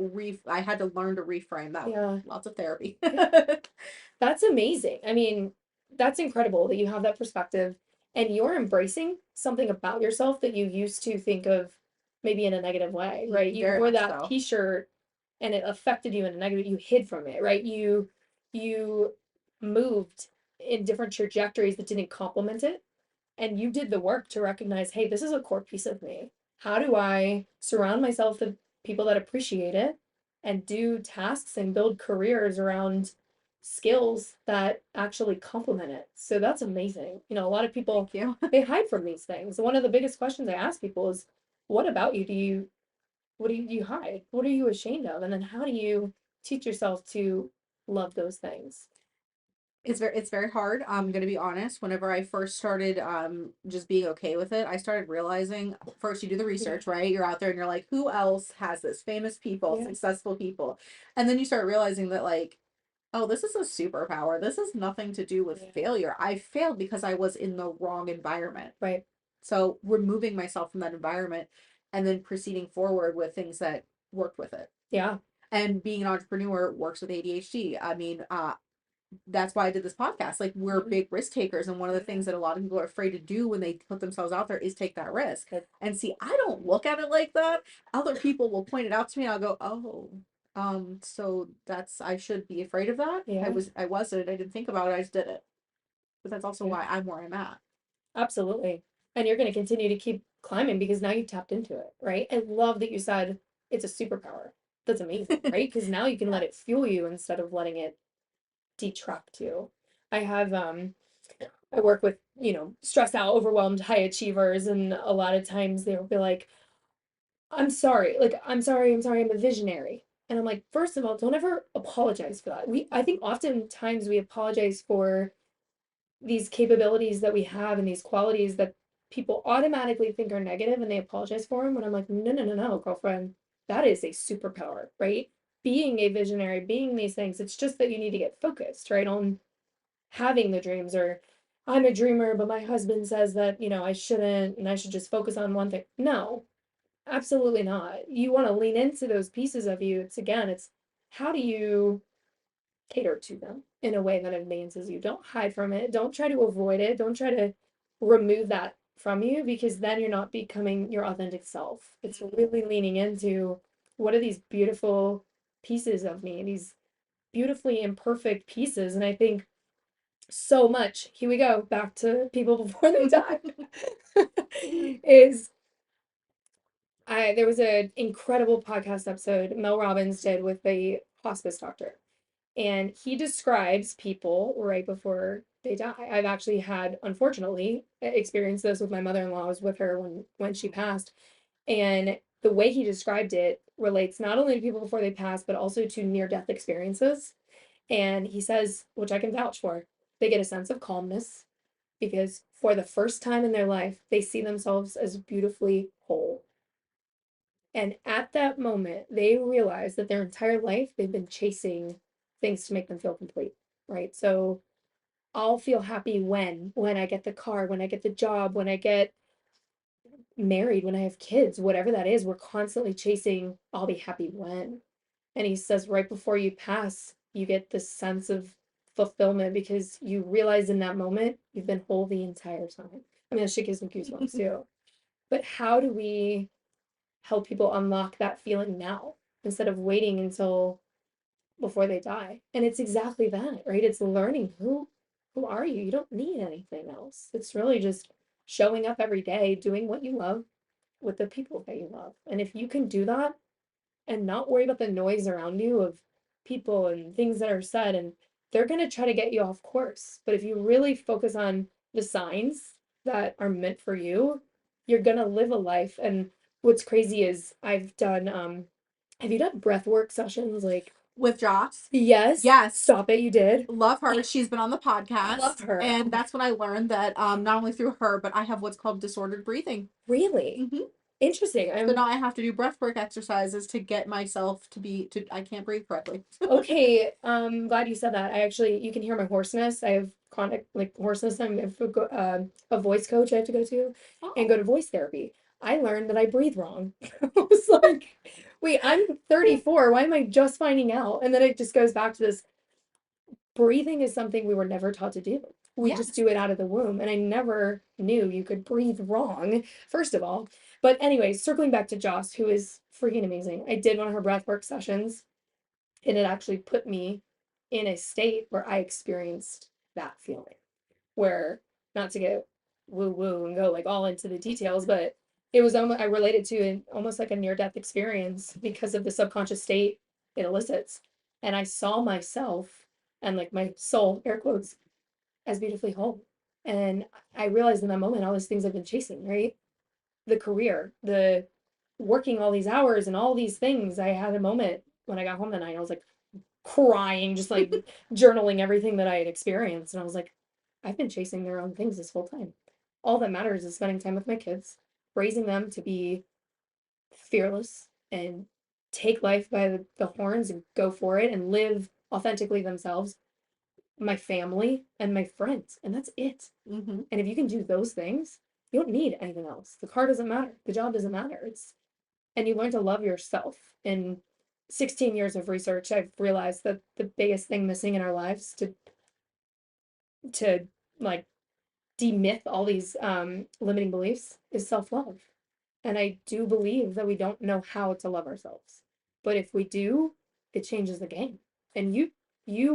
I had to learn to reframe that. Yeah. Lots of therapy. That's amazing. I mean, that's incredible that you have that perspective and you're embracing something about yourself that you used to think of maybe in a negative way, right? You Very wore much that so. t-shirt and it affected you in a negative, you hid from it, right? You moved in different trajectories that didn't complement it. And you did the work to recognize, hey, this is a core piece of me. How do I surround myself with people that appreciate it and do tasks and build careers around skills that actually complement it? So that's amazing. A lot of people, they hide from these things. One of the biggest questions I ask people is, what about you what do you hide? What are you ashamed of? And then how do you teach yourself to love those things? It's very hard. I'm gonna be honest. Whenever I first started just being okay with it, I started realizing, first you do the research, right? You're out there and you're like, who else has this? Famous people, successful people. And then you start realizing that, like, oh, this is a superpower. This has nothing to do with failure. I failed because I was in the wrong environment. Right. So removing myself from that environment and then proceeding forward with things that worked with it. Yeah. And being an entrepreneur works with ADHD. I mean, that's why I did this podcast. Like, we're big risk takers, and one of the things that a lot of people are afraid to do when they put themselves out there is take that risk. And see, I don't look at it like that. Other people will point it out to me, and I'll go, oh, so I should be afraid of that. Yeah. I wasn't. I didn't think about it. I just did it. But that's also why I'm where I'm at. Absolutely. And you're going to continue to keep climbing because now you've tapped into it, right? I love that you said it's a superpower. That's amazing, right? Because now you can let it fuel you instead of letting it detract you. I work with, stressed out, overwhelmed high achievers, and a lot of times they'll be like, I'm sorry, I'm a visionary. And I'm like, first of all, don't ever apologize for that. I think oftentimes we apologize for these capabilities that we have and these qualities that people automatically think are negative and they apologize for them. When I'm like, no, no, no, no, girlfriend, that is a superpower, right? Being a visionary, being these things, it's just that you need to get focused, right, on having the dreams. Or I'm a dreamer, but my husband says that, I shouldn't and I should just focus on one thing. No, absolutely not. You want to lean into those pieces of you. It's how do you cater to them in a way that advances you. Don't hide from it. Don't try to avoid it. Don't try to remove that from you, because then you're not becoming your authentic self. It's really leaning into, what are these beautiful pieces of me, these beautifully imperfect pieces. And I think so much, here we go, back to people before they die, is there was an incredible podcast episode Mel Robbins did with a hospice doctor, and he describes people right before they die. I've actually had, unfortunately, experienced this with my mother-in-law. I was with her when she passed, and the way he described it relates not only to people before they pass, but also to near-death experiences. And he says, which I can vouch for, they get a sense of calmness because for the first time in their life, they see themselves as beautifully whole. And at that moment, they realize that their entire life they've been chasing things to make them feel complete, right? So I'll feel happy when I get the car, when I get the job, when I get married, when I have kids, whatever that is, we're constantly chasing, I'll be happy when. And he says right before you pass, you get this sense of fulfillment because you realize in that moment you've been whole the entire time. I mean, that shit gives me goosebumps too. But how do we help people unlock that feeling now instead of waiting until before they die? And it's exactly that, right? It's learning who are you? You don't need anything else. It's really just showing up every day, doing what you love with the people that you love. And if you can do that and not worry about the noise around you of people and things that are said, and they're going to try to get you off course. But if you really focus on the signs that are meant for you, you're going to live a life. And what's crazy is I've done have you done breath work sessions like With Joss. yes, Yes. stop it, you did. Love her. She's been on the Love podcast. her. And that's when I learned that not only through her, but I have what's called disordered breathing. Really Hmm. interesting. So now I have to do breath work exercises to get myself to I can't breathe correctly. Okay, glad you said that. I actually, you can hear my hoarseness. I have chronic like hoarseness. I'm a voice coach I have to go to and go Oh. to voice therapy. I learned that I breathe wrong. I was like, wait, I'm 34. Why am I just finding out? And then it just goes back to this, breathing is something we were never taught to do. We just Yes. do it out of the womb. And I never knew you could breathe wrong, first of all. But anyway, circling back to Joss, who is freaking amazing. I did one of her breathwork sessions, and it actually put me in a state where I experienced that feeling. Where, not to get woo woo and go like all into the details, but it was almost, I related to almost like a near death experience because of the subconscious state it elicits. And I saw myself and like my soul, air quotes, as beautifully whole. And I realized in that moment all these things I've been chasing, right? The career, the working all these hours and all these things. I had a moment when I got home that night. I was like, crying, just like journaling everything that I had experienced. And I was like, I've been chasing their own things this whole time. All that matters is spending time with my kids, raising them to be fearless and take life by the horns and go for it and live authentically themselves, my family and my friends. And that's it. Mm-hmm. And if you can do those things, you don't need anything else. The car doesn't matter. The job doesn't matter. It's, and you learn to love yourself. In 16 years of research, I've realized that the biggest thing missing in our lives to like demyth all these limiting beliefs is self-love. And I do believe that we don't know how to love ourselves. But if we do, it changes the game. And you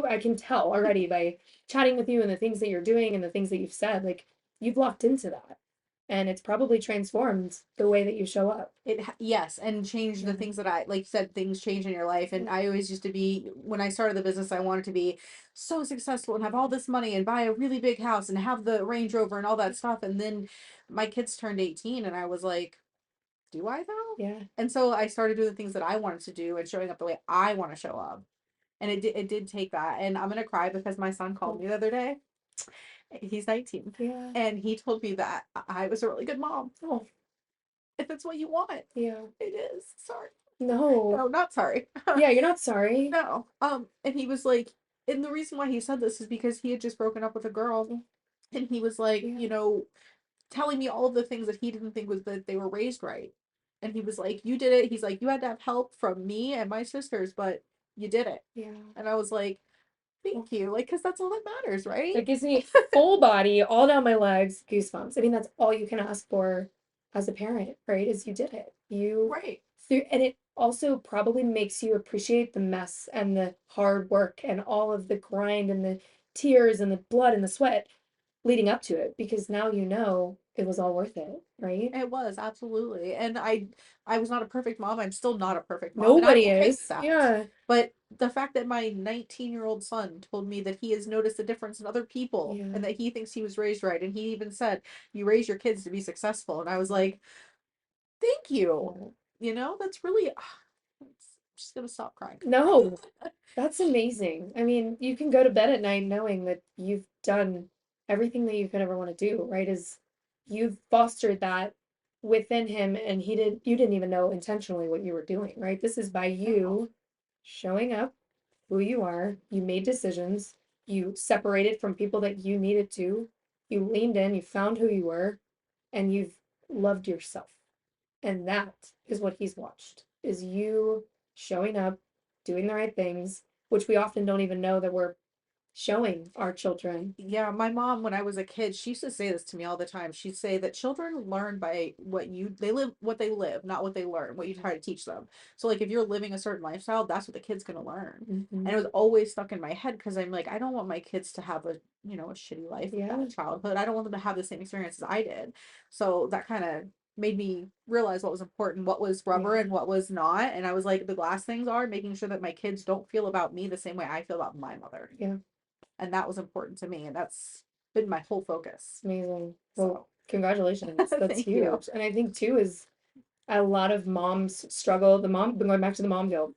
I can tell already by chatting with you and the things that you're doing and the things that you've said, like you've locked into that. And it's probably transformed the way that you show up. Yes, and change the things that I like you said, things change in your life. And I always used to be, when I started the business, I wanted to be so successful and have all this money and buy a really big house and have the Range Rover and all that stuff. And then my kids turned 18 and I was like, do I though? Yeah. And so I started doing the things that I wanted to do and showing up the way I want to show up. And it did take that. And I'm gonna cry because my son called me the other day. He's 19. Yeah. And he told me that I was a really good mom. Oh, If it's what you want, yeah. it is. Sorry. No. No, not sorry. Yeah, you're not sorry. No. And he was like, and the reason why he said this is because he had just broken up with a girl, and he was like, Yeah. telling me all of the things that he didn't think was that they were raised right. And he was like, you did it. He's like, you had to have help from me and my sisters, but you did it. Yeah. And I was like, Thank you. Like, because that's all that matters, right? That gives me full body, all down my legs, goosebumps. I mean, that's all you can ask for as a parent, right? Is you did it. You Right. through, and it also probably makes you appreciate the mess and the hard work and all of the grind and the tears and the blood and the sweat leading up to it because now you know it was all worth it, right? It was absolutely. And I was not a perfect mom. I'm still not a perfect mom, and I'm Nobody okay with is. that. Yeah. But the fact that my 19-year-old son told me that he has noticed a difference in other people Yeah. and that he thinks he was raised right, and he even said, "You raise your kids to be successful." And I was like, "Thank you." Yeah. That's really I'm just gonna stop crying. No, that's amazing. I mean, you can go to bed at night knowing that you've done everything that you could ever want to do, right? Is you've fostered that within him and you didn't even know intentionally what you were doing, right? This is by No. you showing up who you are, you made decisions, you separated from people that you needed to, you leaned in, you found who you were, and you've loved yourself. And that is what he's watched, is you showing up, doing the right things, which we often don't even know that we're showing our children. Yeah, my mom, when I was a kid, she used to say this to me all the time. She'd say that children learn by they live what they live, not what they learn, what you try to teach them. So, like, if you're living a certain lifestyle, that's what the kid's gonna learn. Mm-hmm. And it was always stuck in my head because I'm like, I don't want my kids to have a shitty life, a Yeah, bad childhood. I don't want them to have the same experience as I did. So that kind of made me realize what was important, what was rubber yeah, and what was not. And I was like, the glass things are making sure that my kids don't feel about me the same way I feel about my mother, yeah. and that was important to me, and that's been my whole focus. It's amazing. Well, So congratulations. That's thank you. huge. And I think too is a lot of moms struggle. Going back to the mom guilt,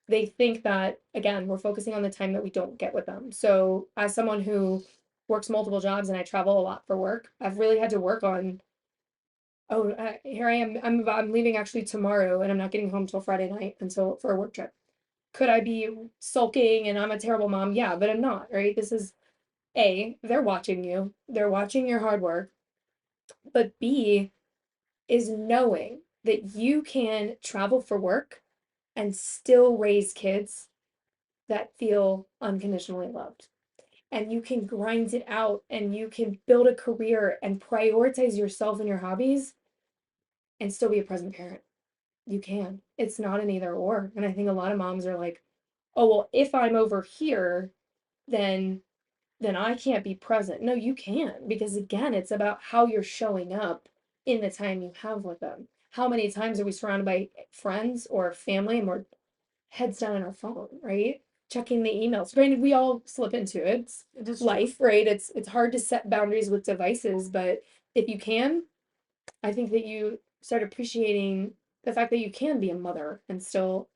they think that again, we're focusing on the time that we don't get with them. So as someone who works multiple jobs and I travel a lot for work, I've really had to work on oh, here I am. I'm leaving actually tomorrow, and I'm not getting home till Friday night until for a work trip. Could I be sulking and I'm a terrible mom? Yeah, but I'm not, right? This is A, they're watching you. They're watching your hard work. But B is knowing that you can travel for work and still raise kids that feel unconditionally loved. And you can grind it out and you can build a career and prioritize yourself and your hobbies and still be a present parent. You can. It's not an either or. And I think a lot of moms are like, "Oh, well, if I'm over here, then I can't be present." No, you can because again, it's about how you're showing up in the time you have with them. How many times are we surrounded by friends or family and we're heads down on our phone, right? Checking the emails. Granted, we all slip into it. It's It is true. life, right? It's hard to set boundaries with devices, but if you can, I think that you start appreciating the fact that you can be a mother and still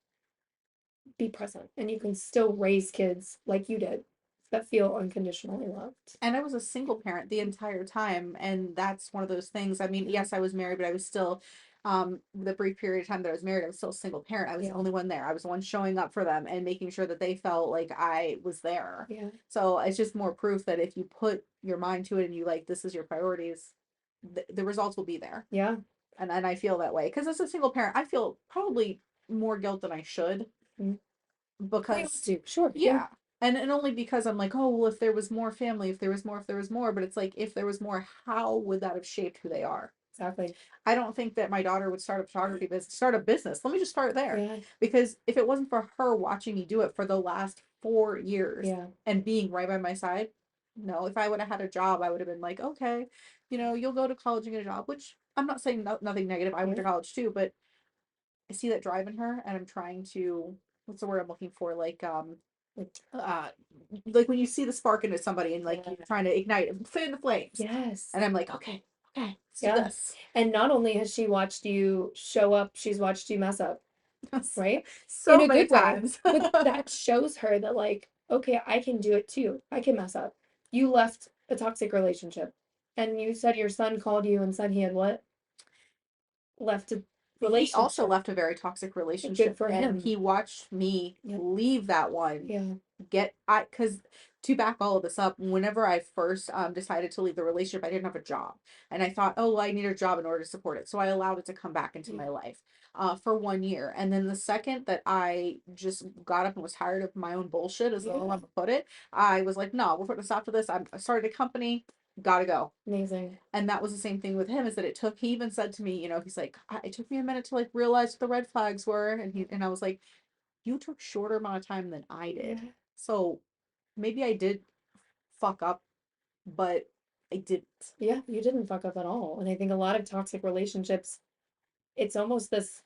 be present and you can still raise kids like you did that feel unconditionally loved. And I was a single parent the entire time, and that's one of those things. I mean, Yeah. yes, I was married, but I was still the brief period of time that I was married, I was still a single parent. I was the Yeah. only one there. I was the one showing up for them and making sure that they felt like I was there. Yeah. So it's just more proof that if you put your mind to it and you like this is your priorities, the results will be there. Yeah. And I feel that way because as a single parent, I feel probably more guilt than I should, Mm. We all because do. Sure. Yeah. yeah. And only because I'm like, oh well, if there was more family, if there was more, but it's like, if there was more, how would that have shaped who they are? Exactly. I don't think that my daughter would start a photography business, start a business. Let me just start there. Yeah. Because if it wasn't for her watching me do it for the last 4 years Yeah. and being right by my side, no, if I would have had a job, I would have been like, okay, you'll go to college and get a job, which I'm not saying nothing negative. I went Yeah. to college too, but I see that drive in her, and I'm trying to, what's the word I'm looking for? Like, Uh, like when you see the spark into somebody and like yeah. you're trying to ignite it, fan the flames. Yes. And I'm like, okay, okay, let's do Yeah. this. And not only has she watched you show up, she's watched you mess up, right? In So a many good way. times. But that shows her that, like, okay, I can do it too. I can mess up. You left a toxic relationship and you said your son called you and said he had what? Left a He also relationship. left a very toxic Good relationship, for and him. he watched me Yep. leave that one. Yeah. Get I because to back all of this up, whenever I first decided to leave the relationship, I didn't have a job. And I thought, oh, well, I need a job in order to support it. So I allowed it to come back into Yeah. my life for 1 year. And then the second that I just got up and was tired of my own bullshit, as the Yeah. one to put it, I was like, no, we're putting a stop to this. I started a company, gotta go. Amazing. And that was the same thing with him, is that he even said to me, he's like, it took me a minute to like realize what the red flags were. And I was like, you took shorter amount of time than I did. Yeah. So maybe I did fuck up, but I didn't. Yeah, you didn't fuck up at all. And I think a lot of toxic relationships, it's almost this,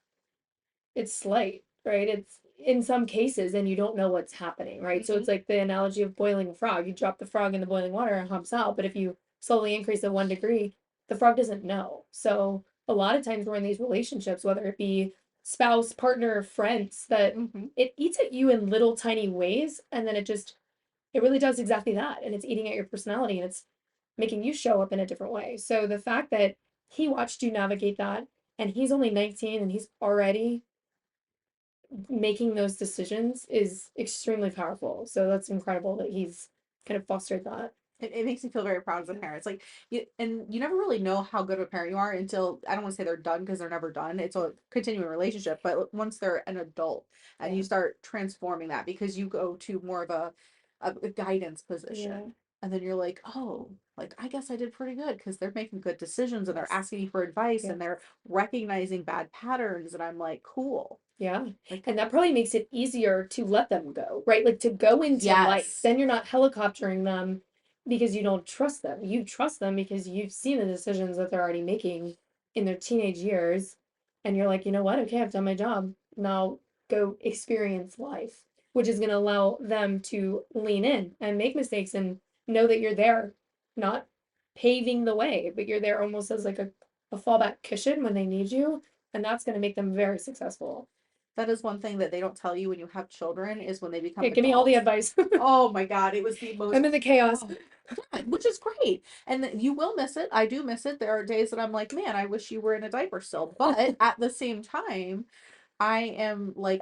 it's slight, right? It's in some cases, and you don't know what's happening, right? So Mhm. it's like the analogy of boiling a frog. You drop the frog in the boiling water and it humps out, but if you slowly increase it 1 degree, the frog doesn't know. So a lot of times we're in these relationships, whether it be spouse, partner, friends, that Mhm. it eats at you in little tiny ways, and then it really does exactly that. And it's eating at your personality, and it's making you show up in a different way. So the fact that he watched you navigate that, and he's only 19 and he's already making those decisions, is extremely powerful. So that's incredible that he's kind of fostered that. It makes me feel very proud as a parent. It's like you never really know how good of a parent you are until, I don't want to say they're done, because they're never done. It's a continuing relationship, but once they're an adult and Yeah. you start transforming that, because you go to more of a guidance Yeah. position, and then you're like, oh, like I guess I did pretty good, because they're making good decisions and they're Yes. asking me for advice Yeah. and they're recognizing bad patterns, and I'm like, cool. Yeah. Like, And that probably makes it easier to let them go, right? Like to go into life. yes. Then you're not helicoptering them because you don't trust them. You trust them because you've seen the decisions that they're already making in their teenage years. And you're like, you know what? Okay, I've done my job. Now go experience life, which is going to allow them to lean in and make mistakes and know that you're there, not paving the way, but you're there almost as like a fallback cushion when they need you. And that's going to make them very successful. That is one thing that they don't tell you when you have children, is when they become Okay, give me all the adults. advice. Oh my God, it was the most, I'm in the chaos. oh, yeah, which is great. And you will miss it. I do miss it. There are days that I'm like, man, I wish you were in a diaper still. But at the same time, I am like,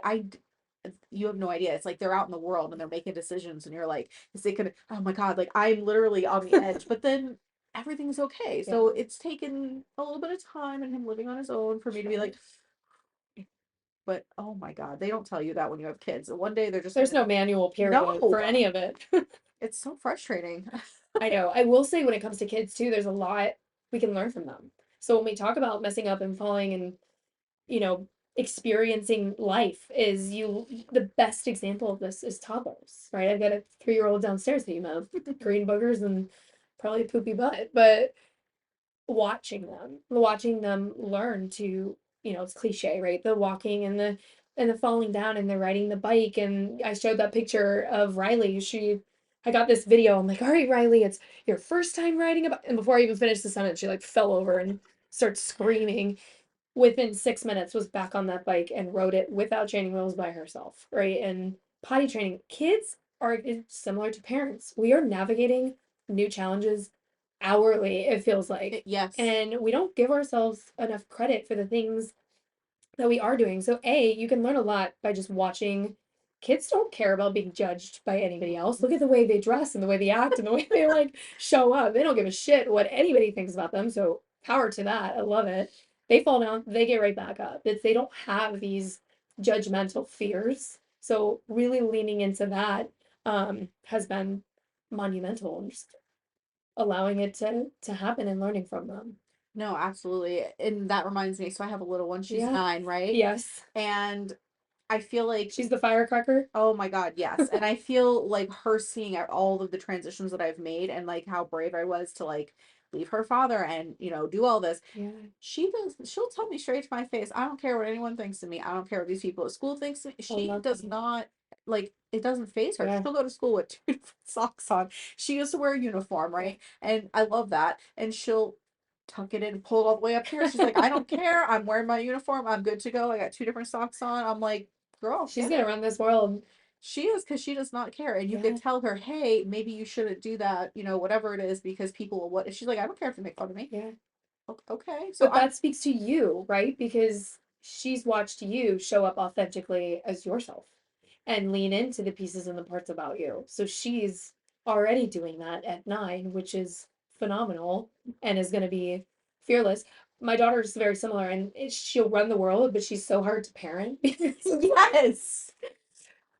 you have no idea. It's like they're out in the world and they're making decisions, and you're like, is they gonna, oh my God, like I'm literally on the edge. But then everything's okay. Yeah, So it's taken a little bit of time and him living on his own for me to be sure. like, but oh my God, they don't tell you that when you have kids. One day they're just There's gonna, no manual period no, for any of it. it's so frustrating. I know. I will say when it comes to kids too, there's a lot we can learn from them. So when we talk about messing up and falling and, you know, experiencing life, is you the best example of this is toddlers, right? I've got a 3-year-old downstairs that you know, green boogers and probably a poopy butt, but watching them learn to, it's cliche, right? The walking and the falling down and the riding the bike. And I showed that picture of Riley. I got this video. I'm like, all right, Riley, it's your first time riding a bike. And before I even finished the sentence, she like fell over and starts screaming. Within 6 minutes was back on that bike and rode it without training wheels by herself, right? And potty training. Kids are similar to parents. We are navigating new challenges hourly, it feels like. Yes. And we don't give ourselves enough credit for the things that we are doing. So, you can learn a lot by just watching. Kids don't care about being judged by anybody else. Look at the way they dress and the way they act and the way they like show up. They don't give a shit what anybody thinks about them. So, power to that. I love it. They fall down, they get right back up. They don't have these judgmental fears. So, really leaning into that has been monumental, and just allowing it to happen and learning from them. No, absolutely. And that reminds me, so I have a little one, she's Yeah. 9, right? Yes. And I feel like, She's the firecracker. oh my God, yes. And I feel like her seeing all of the transitions that I've made, and like how brave I was to like leave her father and, do all this. Yeah. She'll tell me straight to my face, I don't care what anyone thinks of me. I don't care what these people at school thinks of me. I She love does that. not, like, it doesn't phase her. Yeah. She'll go to school with two different socks on. She used to wear a uniform, Yeah. right? And I love that. And she'll tuck it in and pull it all the way up here. She's like, I don't care. I'm wearing my uniform. I'm good to go. I got two different socks on. I'm like, girl, She's get gonna it. run this world. She is, because she does not care. And you Yeah. could tell her, hey, maybe you shouldn't do that, whatever it is, because people will what. She's like, I don't care if you make fun of me. Yeah. Okay. So But I'm, that speaks to you, right? Because she's watched you show up authentically as yourself and lean into the pieces and the parts about you. So she's already doing that at 9, which is phenomenal and is going to be fearless. My daughter's very similar, and she'll run the world, but she's so hard to parent. Yes.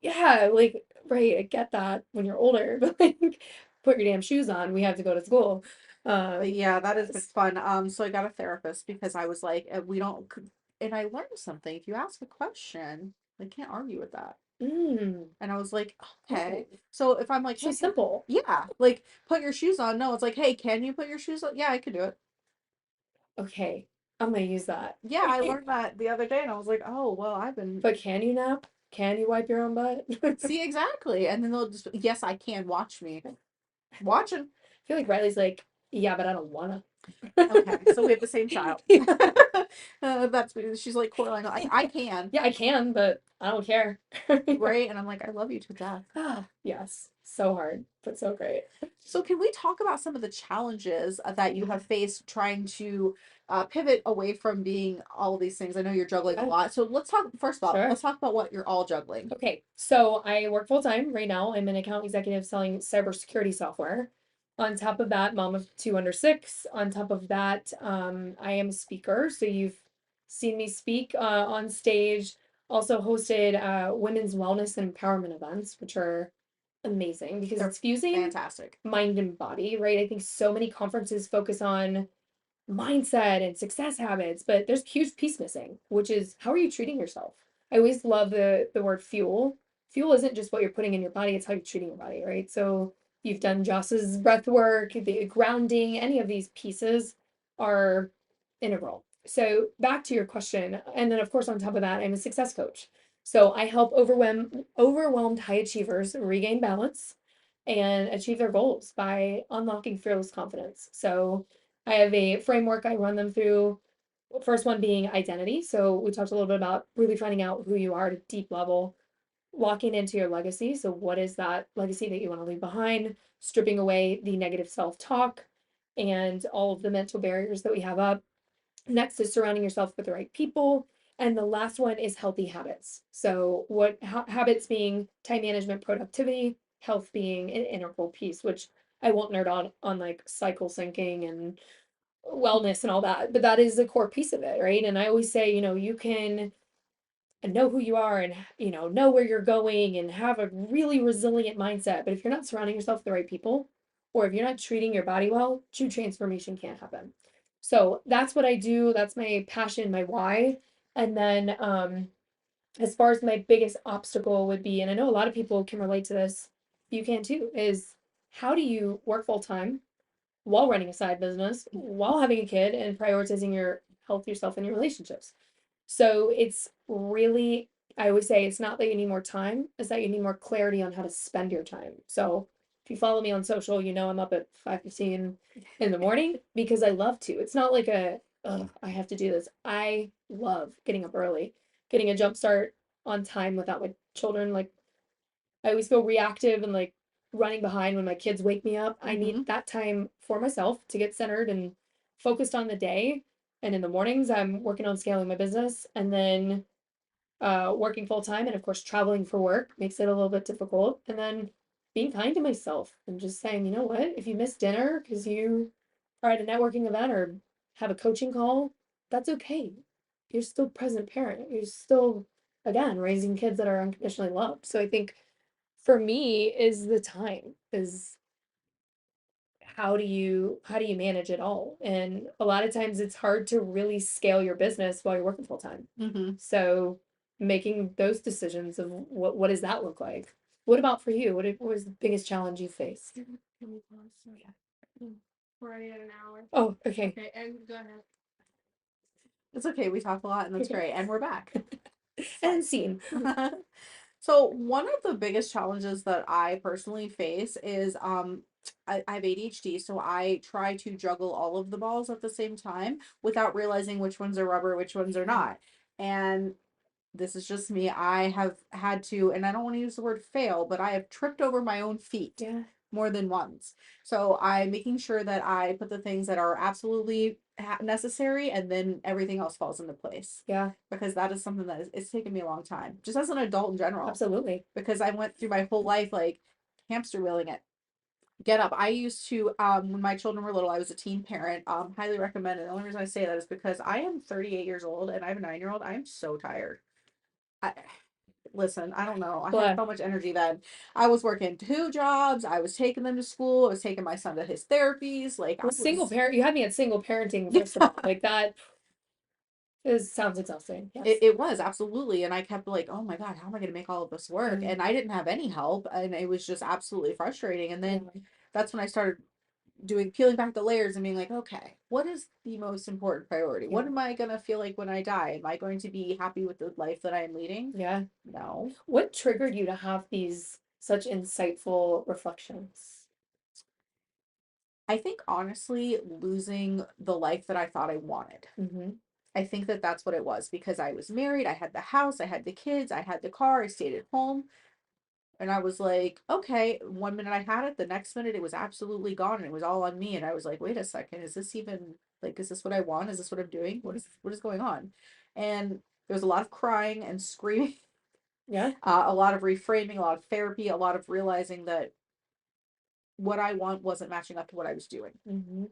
Yeah, like, right, I get that when you're older, but like, put your damn shoes on. We have to go to school. Yeah, that has been Yes. fun. So I got a therapist because I was like, we don't, and I learned something. If you ask a question, they can't argue with that. Mm. And I was like, okay. Oh, So if I'm like, so hey, simple. yeah, like put your shoes on. No, it's like, hey, can you put your shoes on? Yeah, I could do it. Okay, I'm gonna use that. Yeah, I learned that the other day and I was like, oh, well, I've been, But can you nap? Can you wipe your own butt? see, exactly. And then they'll just, yes, I can watch me. Watching. Feel like Riley's like, yeah, but I don't wanna. Okay, so we have the same child. That's she's like Coraline. I can, Yeah, I can, but I don't care. right? And I'm like, I love you to death. Ah, yes, so hard, but so great. So can we talk about some of the challenges that you have faced trying to pivot away from being all of these things? I know you're juggling a Yeah, lot. So let's talk first of all, sure. let's talk about what you're all juggling. Okay, so I work full time right now. I'm an account executive selling cybersecurity software. On top of that, mom of two under six. On top of that, I am a speaker. So you've seen me speak on stage. Also hosted women's wellness and empowerment events, which are amazing because They're it's fusing fantastic. mind and body, right? I think so many conferences focus on mindset and success habits, but there's a huge piece missing, which is how are you treating yourself? I always love the word fuel. Fuel isn't just what you're putting in your body, it's how you're treating your body, right? So you've done Joss's breath work, the grounding, any of these pieces are integral. So back to your question, and then of course on top of that, I'm a success coach. So I help overwhelmed high achievers regain balance and achieve their goals by unlocking fearless confidence. So I have a framework I run them through. First one being identity. So we talked a little bit about really finding out who you are at a deep level, locking into your legacy. So what is that legacy that you want to leave behind? Stripping away the negative self-talk and all of the mental barriers that we have up. Next is surrounding yourself with the right people. And the last one is healthy habits. So what habits being time management, productivity, health being an integral piece, which I won't nerd on like cycle syncing and wellness and all that, but that is a core piece of it, right? And I always say, you can know who you are and know where you're going and have a really resilient mindset. But if you're not surrounding yourself with the right people, or if you're not treating your body well, true transformation can't happen. So that's what I do. That's my passion, my why. And then as far as my biggest obstacle would be, and I know a lot of people can relate to this, you can too, is how do you work full time while running a side business, while having a kid, and prioritizing your health, yourself, and your relationships. So it's really, I always say it's not that you need more time, it's that you need more clarity on how to spend your time. So if you follow me on social, I'm up at 5:15 in the morning because I love to. It's not like I have to do this. I love getting up early, getting a jump start on time without my children. Like I always feel reactive and like running behind when my kids wake me up. I need Mm-hmm. that time for myself to get centered and focused on the day. And in the mornings, I'm working on scaling my business and then working full time. And of course, traveling for work makes it a little bit difficult. And then being kind to myself and just saying, you know what, if you miss dinner because you are at a networking event or have a coaching call, that's okay. You're still present parent. You're still, again, raising kids that are unconditionally loved. So I think for me is the time is how do you manage it all, and a lot of times it's hard to really scale your business while you're working full time, Mm-hmm. so making those decisions of what does that look like. What about for you? What was the biggest challenge you faced? Can we pause? Yeah. We're already at an hour. Oh, okay. Okay, and go ahead. It's okay. We talk a lot and that's great. And we're back. And scene. So one of the biggest challenges that I personally face is I have ADHD, so I try to juggle all of the balls at the same time without realizing which ones are rubber, which ones are Yeah. not. And this is just me. I have had to, and I don't want to use the word fail, but I have tripped over my own feet Yeah. more than once. So I'm making sure that I put the things that are absolutely necessary and then everything else falls into place Yeah, because that is something that it's taken me a long time, just as an adult in general, absolutely. because I went through my whole life like hamster wheeling it. get up. I used to, when my children were little, I was a teen parent. Highly recommend it. The only reason I say that is because I am 38 years old and I have a 9-year-old. I am so tired. I listen, I don't know. I had But so much energy then. I was working 2 jobs. I was taking them to school. I was taking my son to his therapies. Like I well, single was, parent, you had me at single parenting, first of all. Like that sounds exhausting. it, Yes. it was absolutely. And I kept like, oh my God, how am I going to make all of this work? Mm, And I didn't have any help. And it was just absolutely frustrating. And then yeah. that's when I started peeling back the layers and being like, okay, what is the most important priority? Yeah. What am I going to feel like when I die? Am I going to be happy with the life that I am leading? Yeah. No. What triggered you to have these such insightful reflections? I think honestly, losing the life that I thought I wanted. Mm-hmm. I think that that's what it was because I was married, I had the house, I had the kids, I had the car, I stayed at home. And I was like, okay, one minute I had it, the next minute it was absolutely gone and it was all on me. And I was like, wait a second, is this even like, is this what I want? Is this what I'm doing? What is going on? And there was a lot of crying and screaming, Yeah. a lot of reframing, a lot of therapy, a lot of realizing that what I want wasn't matching up to what I was doing. Mm-hmm.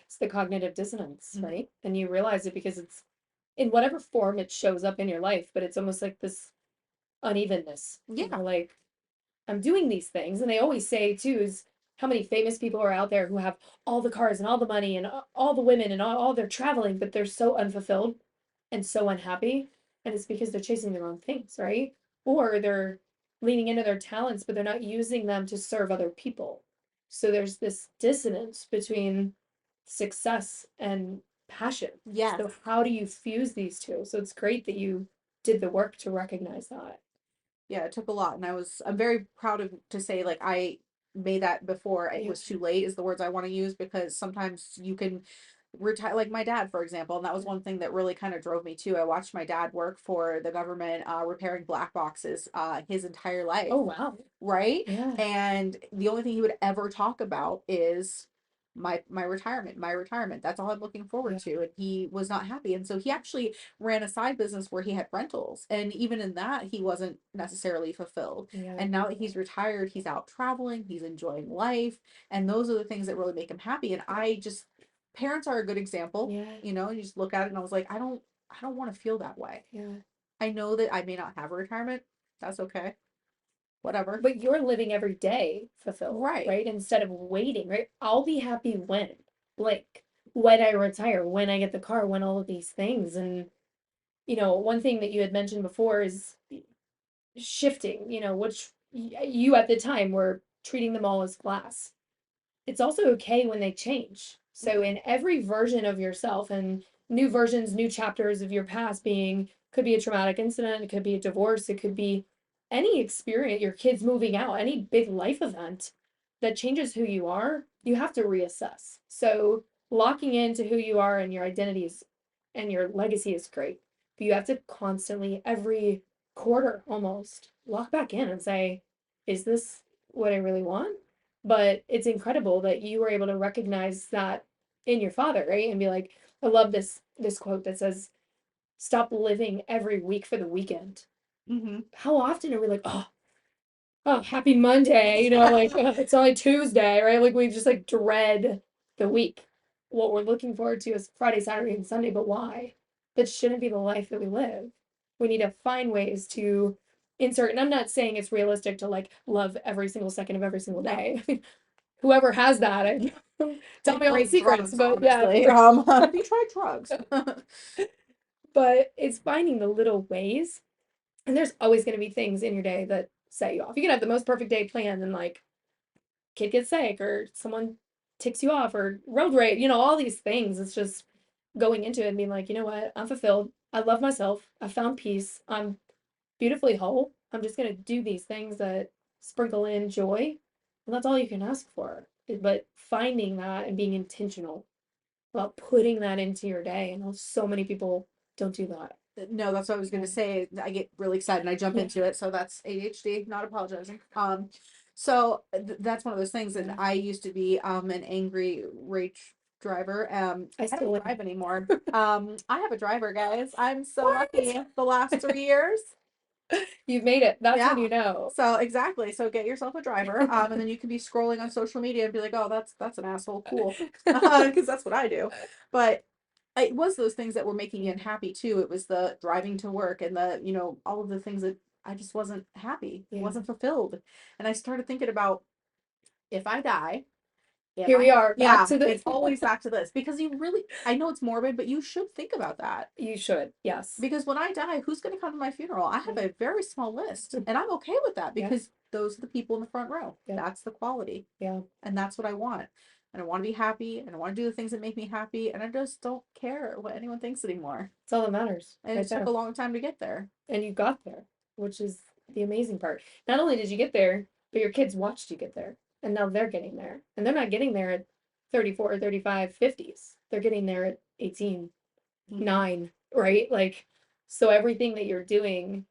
It's the cognitive dissonance, Mhm. right? And you realize it because it's in whatever form it shows up in your life, but it's almost like this unevenness. Yeah. Like I'm doing these things, and they always say too is how many famous people are out there who have all the cars and all the money and all the women and all they're traveling, but they're so unfulfilled and so unhappy, and it's because they're chasing the wrong things, right? Or they're leaning into their talents, but they're not using them to serve other people. So there's this dissonance between success and passion. Yes. So how do you fuse these two? So it's great that you did the work to recognize that. Yeah, it took a lot. And I'm very proud of to say like I made that before it Yeah. was too late is the words I want to use because sometimes you can retire like my dad, for example, and that was one thing that really kind of drove me too. I watched my dad work for the government, repairing black boxes, his entire life, Oh wow. right? Yeah. And the only thing he would ever talk about is my retirement, my retirement. That's all I'm looking forward Yeah. to. And he was not happy. And so he actually ran a side business where he had rentals. And even in that, he wasn't necessarily fulfilled. Yeah. And now that he's retired, he's out traveling, he's enjoying life. And those are the things that really make him happy. And I just parents are a good example, Yeah. and you just look at it and I was like, I don't want to feel that way. Yeah. I know that I may not have a retirement. That's okay. Whatever. But you're living every day fulfilled, Right. right? Instead of waiting, right? I'll be happy when, like, when I retire, when I get the car, when all of these things. And, one thing that you had mentioned before is shifting, which you at the time were treating them all as glass. It's also okay when they change. So in every version of yourself and new versions, new chapters of your past being could be a traumatic incident, it could be a divorce, it could be any experience, your kids moving out, any big life event that changes who you are, you have to reassess. So locking into who you are and your identities and your legacy is great. But you have to constantly, every quarter almost, lock back in and say, is this what I really want? But it's incredible that you were able to recognize that in your father, right? And be like, I love this quote that says, "Stop living every week for the weekend." Mm-hmm. How often are we like, oh, happy Monday, like it's only Tuesday, right? Like we just like dread the week. What we're looking forward to is Friday, Saturday, and Sunday, but why? That shouldn't be the life that we live. We need to find ways to insert, and I'm not saying it's realistic to like love every single second of every single No. day. Whoever has that, tell Like me all the great secrets. drugs, But yeah, honestly. Have you tried drugs? but it's finding the little ways, and there's always going to be things in your day that set you off. You can have the most perfect day planned, and like kid gets sick, or someone ticks you off, or road rage. All these things. It's just going into it and being like, you know what, I'm fulfilled. I love myself. I found peace. I'm beautifully whole. I'm just gonna do these things that sprinkle in joy, and that's all you can ask for. But finding that and being intentional about putting that into your day. And so many people don't do that. No, that's what I was going Yeah. to say. I get really excited and I jump Yeah. into it. So that's ADHD, not apologizing. So that's one of those things that Yeah. I used to be an angry rage driver. I I don't still drive anymore. I have a driver, guys. I'm so What? lucky the last 3 years. You've made it. That's when Yeah. you know. So exactly. So get yourself a driver, and then you can be scrolling on social media and be like, "Oh, that's an asshole." Cool, because that's what I do. But it was those things that were making me unhappy too. It was the driving to work and the all of the things that I just wasn't happy, Yeah. wasn't fulfilled, and I started thinking about if I die. Am Here we I? are, back Yeah, to the it's always back to this because you really, I know it's morbid, but you should think about that. You should, yes. Because when I die, who's going to come to my funeral? I have a very small list, and I'm okay with that Yeah. because those are the people in the front row. Yeah. That's the quality. Yeah. And that's what I want. And I want to be happy, and I want to do the things that make me happy, and I just don't care what anyone thinks anymore. That's all that matters. And right it took there. a long time to get there. And you got there, which is the amazing part. Not only did you get there, but your kids watched you get there. And now they're getting there. And they're not getting there at 34, 35, 50s. They're getting there at 18, 9, right? Like, so everything that you're doing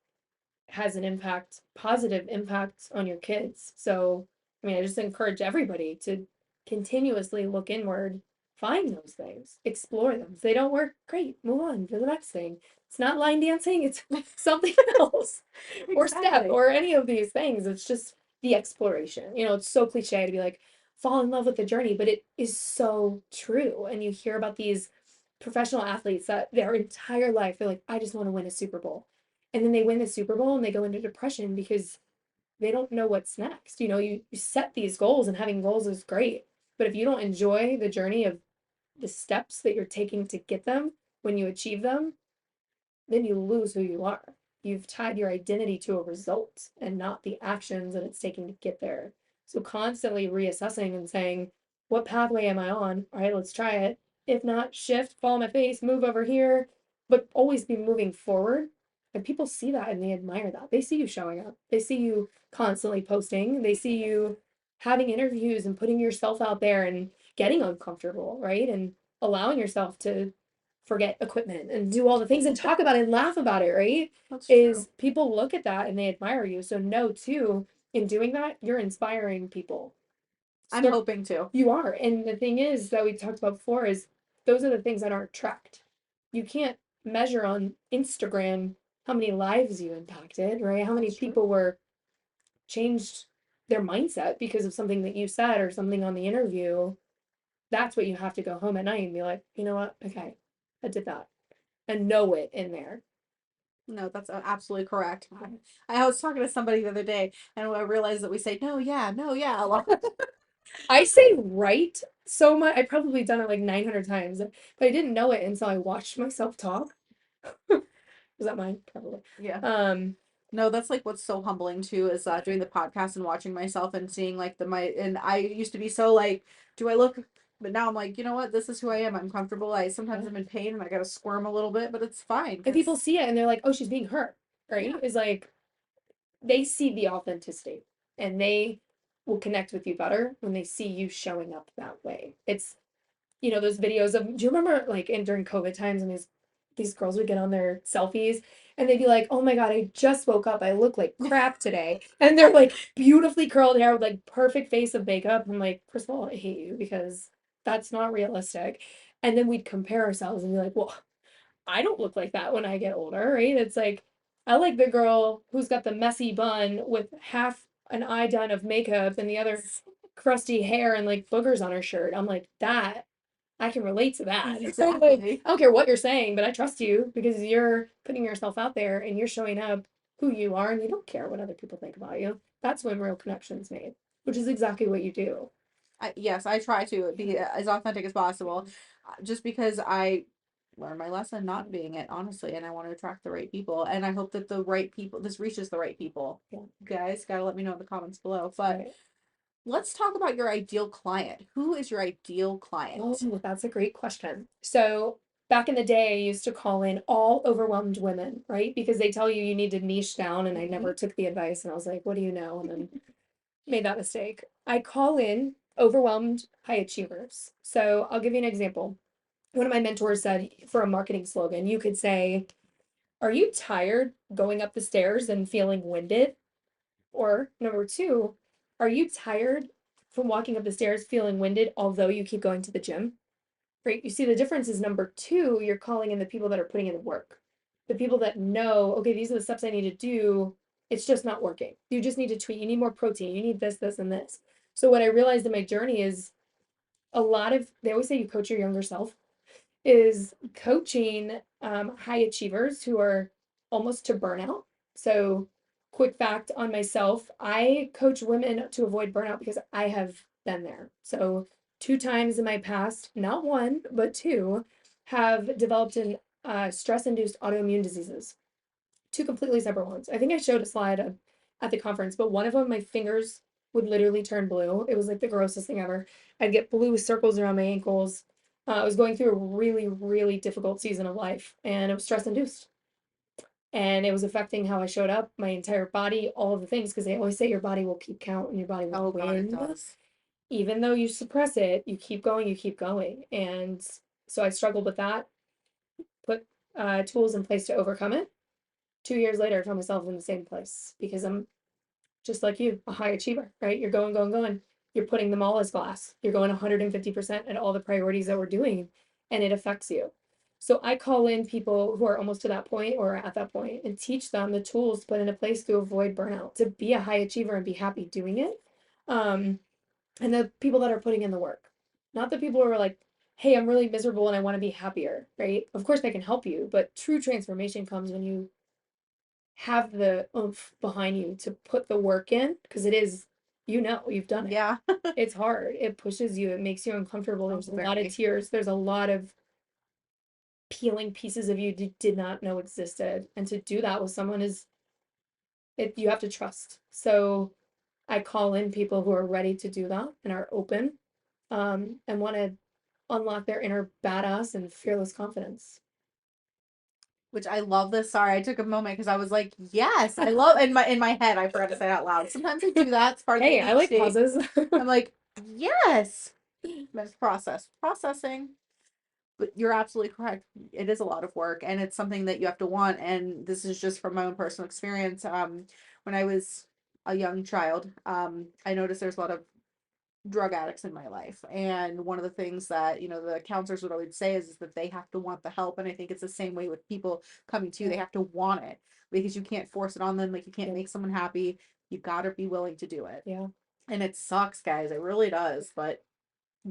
has an impact, positive impact on your kids. So, I mean, I just encourage everybody to continuously look inward, find those things, explore them. If they don't work, great, move on to the next thing. It's not line dancing, it's something else, or step, Exactly. or any of these things. It's just the exploration. It's so cliche to be like, fall in love with the journey, but it is so true. And you hear about these professional athletes that their entire life, they're like, I just want to win a Super Bowl. And then they win the Super Bowl and they go into depression because they don't know what's next. You set these goals, and having goals is great. But if you don't enjoy the journey of the steps that you're taking to get them, when you achieve them, then you lose who you are. You've tied your identity to a result and not the actions that it's taking to get there. So constantly reassessing and saying, what pathway am I on? All right, let's try it. If not, shift, fall on my face, move over here, but always be moving forward. And people see that and they admire that. They see you showing up. They see you constantly posting. They see you having interviews and putting yourself out there and getting uncomfortable, right? And allowing yourself to forget equipment and do all the things and talk about it and laugh about it, right? That's Is true. people look at that and they admire you. So know too, in doing that, you're inspiring people. I'm hoping to. You are. And the thing is that we talked about before is those are the things that aren't tracked. You can't measure on Instagram how many lives you impacted, right? How many That's true. people were changed their mindset because of something that you said or something on the interview. That's what you have to go home at night and be like, you know what? Okay, I did that. And know it in there. No, that's absolutely correct. I was talking to somebody the other day, and I realized that we say no, yeah, a lot. I say right so much. I probably done it like 900 times, but I didn't know it until I watched myself talk. Was that mine? Probably. Yeah. No, that's like what's so humbling too is doing the podcast and watching myself and seeing like and I used to be so like, do I look? But now I'm like, you know what? This is who I am. I'm comfortable. Sometimes I'm in pain and I gotta squirm a little bit, but it's fine. And people see it and they're like, oh, she's being hurt, right? Yeah. It's like they see the authenticity and they will connect with you better when they see you showing up that way. It's those videos of, do you remember like during COVID times and these girls would get on their selfies and they'd be like, oh my God, I just woke up. I look like crap today. And they're like beautifully curled hair with like perfect face of makeup. I'm like, first of all, I hate you because that's not realistic. And then we'd compare ourselves and be like, well, I don't look like that when I get older, right? It's like, I like the girl who's got the messy bun with half an eye done of makeup and the other crusty hair and like boogers on her shirt. I'm like, that I can relate to that. Exactly. Like, I don't care what you're saying, but I trust you because you're putting yourself out there and you're showing up who you are and you don't care what other people think about you. That's when real connections made, which is exactly what you do. Yes, I try to be as authentic as possible, just because I learned my lesson not being it, honestly, and I want to attract the right people, and I hope that the right people, this reaches the right people. Yeah. Guys, gotta let me know in the comments below. But Right. let's talk about your ideal client. Who is your ideal client? Oh, that's a great question. So back in the day, I used to call in all overwhelmed women, right? Because they tell you need to niche down, and I never took the advice, and I was like, what do you know? And then made that mistake. I call in overwhelmed high achievers. So I'll give you an example. One of my mentors said for a marketing slogan, you could say, are you tired going up the stairs and feeling winded? Or number two, are you tired from walking up the stairs feeling winded, although you keep going to the gym? Right? You see, the difference is number two, you're calling in the people that are putting in the work, the people that know, okay, these are the steps I need to do it's just not working. You just need to tweak. You need more protein. You need this, this, and this. So what I realized in my journey is a lot of, they always say you coach your younger self, is coaching high achievers who are almost to burnout. So, quick fact on myself, I coach women to avoid burnout because I have been there. So, 2 times in my past, not one, but two, have developed an stress induced autoimmune diseases. Two completely separate ones. I think I showed a slide at the conference, but one of them, my fingers would literally turn blue. It was like the grossest thing ever. I'd get blue circles around my ankles. I was going through a really, really difficult season of life, and it was stress induced. And it was affecting how I showed up, my entire body, all of the things, because they always say your body will keep count and your body will Oh God, it win. does. Even though you suppress it, you keep going, you keep going. And so I struggled with that, put tools in place to overcome it. 2 years later, I found myself in the same place because I'm just like you, a high achiever, right? You're going, going, going. You're putting them all as glass. You're going 150% at all the priorities that we're doing, and it affects you. So I call in people who are almost to that point or at that point and teach them the tools to put into place to avoid burnout, to be a high achiever and be happy doing it. And the people that are putting in the work, not the people who are like, hey, I'm really miserable and I want to be happier, right? Of course, they can help you, but true transformation comes when you have the oomph behind you to put the work in, because it is, you've done it. Yeah. It's hard. It pushes you. It makes you uncomfortable. Oh, There's a lot of very. tears. There's a lot of peeling pieces of you did not know existed. And to do that with someone is it you have to trust. So I call in people who are ready to do that and are open, and want to unlock their inner badass and fearless confidence. Which I love this. Sorry, I took a moment because I was like, yes, I love in my head, I forgot to say it out loud. Sometimes I do that. It's part of the Hey, I like ADHD. pauses. I'm like, yes. That's processing. But you're absolutely correct. It is a lot of work and it's something that you have to want. And this is just from my own personal experience. When I was a young child, I noticed there's a lot of drug addicts in my life. And one of the things that, the counselors would always say is that they have to want the help. And I think it's the same way with people coming to you. They have to want it because you can't force it on them. Like you can't Yeah. make someone happy. You gotta be willing to do it. Yeah. And it sucks, guys. It really does. But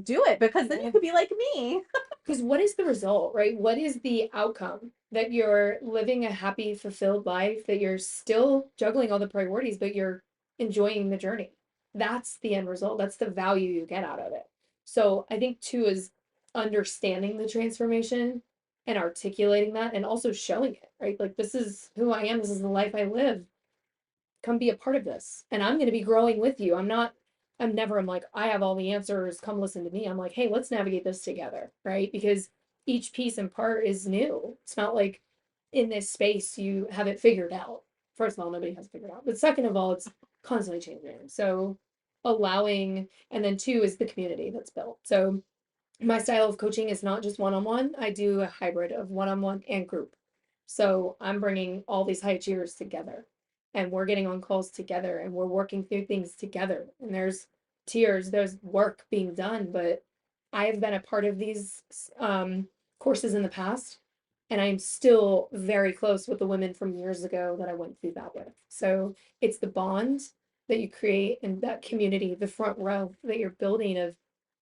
do it because then Yeah. you could be like me. Because what is the result, right? What is the outcome? That you're living a happy, fulfilled life, that you're still juggling all the priorities, but you're enjoying the journey. That's the end result. That's the value you get out of it. So I think too is understanding the transformation and articulating that and also showing it, right? Like this is who I am, this is the life I live. Come be a part of this. And I'm going to be growing with you. I'm like, I have all the answers. Come listen to me. I'm like, hey, let's navigate this together. Right. Because each piece and part is new. It's not like in this space you have it figured out. First of all, nobody has it figured out. But second of all, it's constantly changing. So allowing, and then two is the community that's built. So my style of coaching is not just one-on-one. I do a hybrid of one-on-one and group. So I'm bringing all these high achievers together and we're getting on calls together and we're working through things together. And there's tears, there's work being done, but I have been a part of these courses in the past and I'm still very close with the women from years ago that I went through that with. So it's the bond that you create and that community, the front row that you're building of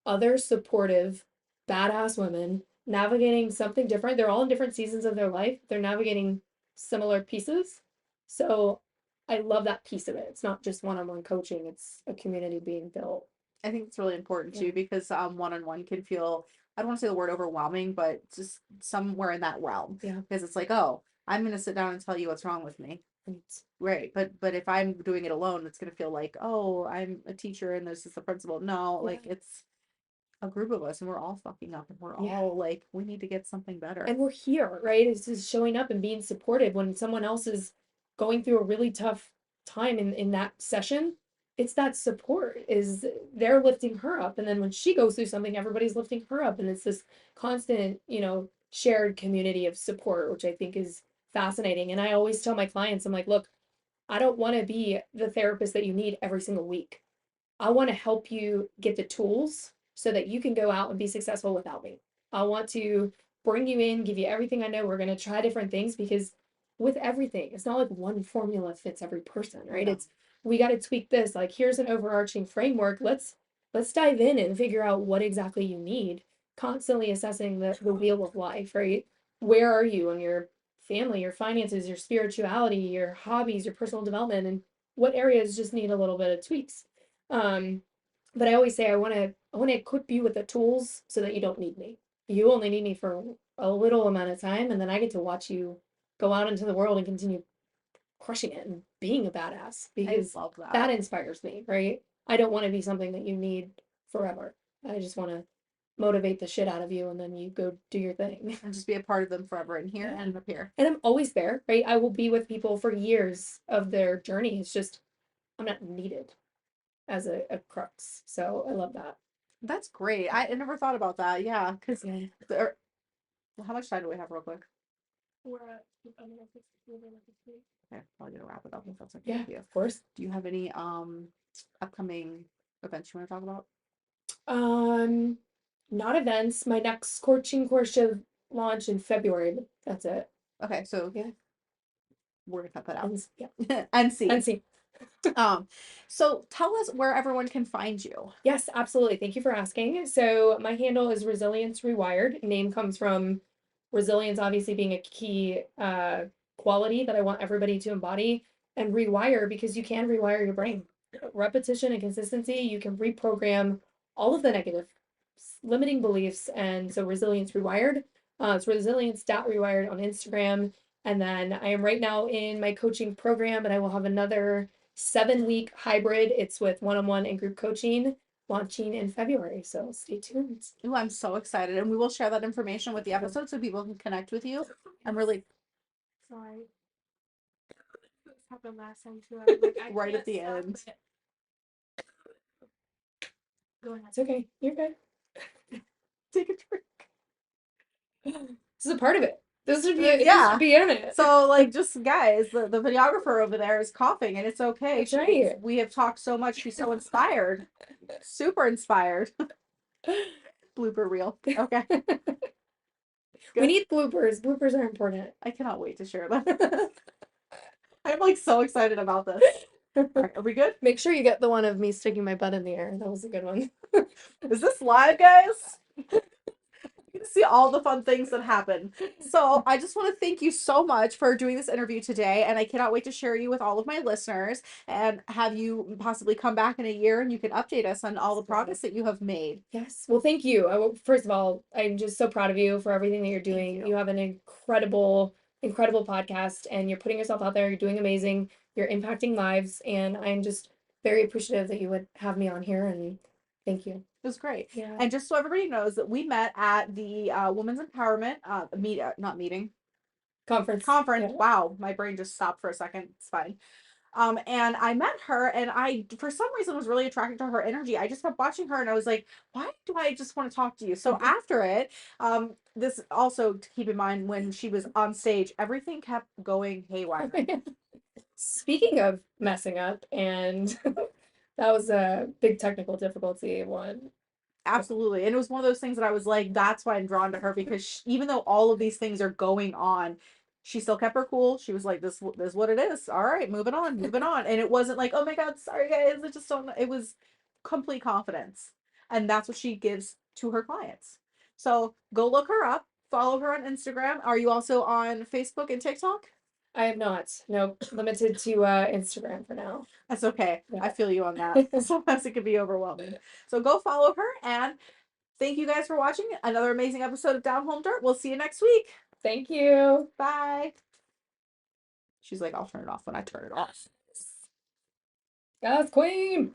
other supportive badass women navigating something different. They're all in different seasons of their life. They're navigating similar pieces. So I love that piece of it. It's not just one-on-one coaching, it's a community being built. I think it's really important Yeah. too because one-on-one can feel, I don't want to say the word overwhelming, but just somewhere in that realm. Yeah. Because it's like, oh, I'm gonna sit down and tell you what's wrong with me. Right. But if I'm doing it alone, it's gonna feel like, oh, I'm a teacher and this is the principal. No, like Yeah. it's a group of us and we're all fucking up and we're Yeah. all like, we need to get something better. And we're here, right? It's just showing up and being supportive when someone else is going through a really tough time in that session. It's that support is they're lifting her up. And then when she goes through something, everybody's lifting her up. And it's this constant, shared community of support, which I think is fascinating. And I always tell my clients, I'm like, look, I don't want to be the therapist that you need every single week. I want to help you get the tools so that you can go out and be successful without me. I want to bring you in, give you everything I know. We're going to try different things because with everything. It's not like one formula fits every person, right? No. It's we got to tweak this. Like here's an overarching framework. Let's dive in and figure out what exactly you need. Constantly assessing the wheel of life, right? Where are you in your family, your finances, your spirituality, your hobbies, your personal development, and what areas just need a little bit of tweaks. But I always say I want to equip you with the tools so that you don't need me. You only need me for a little amount of time, and then I get to watch you go out into the world and continue crushing it and being a badass because love that. that inspires me, right? I don't want to be something that you need forever. I just want to motivate the shit out of you and then you go do your thing. And just be a part of them forever in here Yeah. and up here. And I'm always there, right? I will be with people for years of their journey. It's just I'm not needed as a crux. So I love that. That's great. I never thought about that. Yeah, because Yeah. how much time do we have, real quick? We're at, I don't know if it's Okay, probably gonna wrap it up if that's okay Yeah, with you. of course. Do you have any upcoming events you want to talk about? Not events. My next coaching course should launch in February, but that's it. Okay, so Yeah. we're gonna cut that out. Yeah. And see. And see. So tell us where everyone can find you. Yes, absolutely. Thank you for asking. So my handle is Resiliencerewired. Name comes from resilience, obviously being a key quality that I want everybody to embody, and rewire because you can rewire your brain. Repetition and consistency, you can reprogram all of the negative limiting beliefs. And so Resilience Rewired. It's resilience.rewired on Instagram. And then I am right now in my coaching program, and I will have another 7-week hybrid. It's with one-on-one and group coaching launching in February. So stay tuned. Ooh, I'm so excited. And we will share that information with the episode so people can connect with you. I'm really sorry. This happened last time too. I was like, I right can't at the stop end. it. Go ahead. It's okay. You're good. Take a drink. This is a part of it. This should be Yeah. be in it. So, like, just guys, the videographer over there is coughing, and it's okay. That's right. We have talked so much. She's so inspired. Super inspired. Blooper reel. Okay. We need bloopers. Bloopers are important. I cannot wait to share them. I'm like so excited about this. All right, are we good? Make sure you get the one of me sticking my butt in the air. That was a good one. Is this live, guys? You can see all the fun things that happen. So I just want to thank you so much for doing this interview today, and I cannot wait to share you with all of my listeners and have you possibly come back in a year and you can update us on all the progress that you have made. Yes. Well, thank you. First of all, I'm just so proud of you for everything that you're doing. you. You have an incredible podcast, and you're putting yourself out there. You're doing amazing. You're impacting lives, and I'm just very appreciative that you would have me on here, and thank you. It was great. Yeah. And just so everybody knows that we met at the Women's Empowerment Conference. conference. Yeah. Wow, my brain just stopped for a second. It's fine. And I met her, and I, for some reason, was really attracted to her energy. I just kept watching her, and I was like, why do I just want to talk to you? So after it, this also, to keep in mind, when she was on stage, everything kept going haywire. Speaking of messing up, and that was a big technical difficulty one. Absolutely. And it was one of those things that I was like, that's why I'm drawn to her, because even though all of these things are going on, she still kept her cool. She was like, this is what it is. All right, moving on, moving on. And it wasn't like, oh my God, sorry guys, I just don't know. It was complete confidence. And that's what she gives to her clients. So go look her up, follow her on Instagram. Are you also on Facebook and TikTok? I have not. Nope. Limited to Instagram for now. That's okay. Yeah. I feel you on that. Sometimes it can be overwhelming. So go follow her, and thank you guys for watching another amazing episode of Down Home Dirt. We'll see you next week. Thank you. Bye. She's like, I'll turn it off when I turn it off. Yes, queen.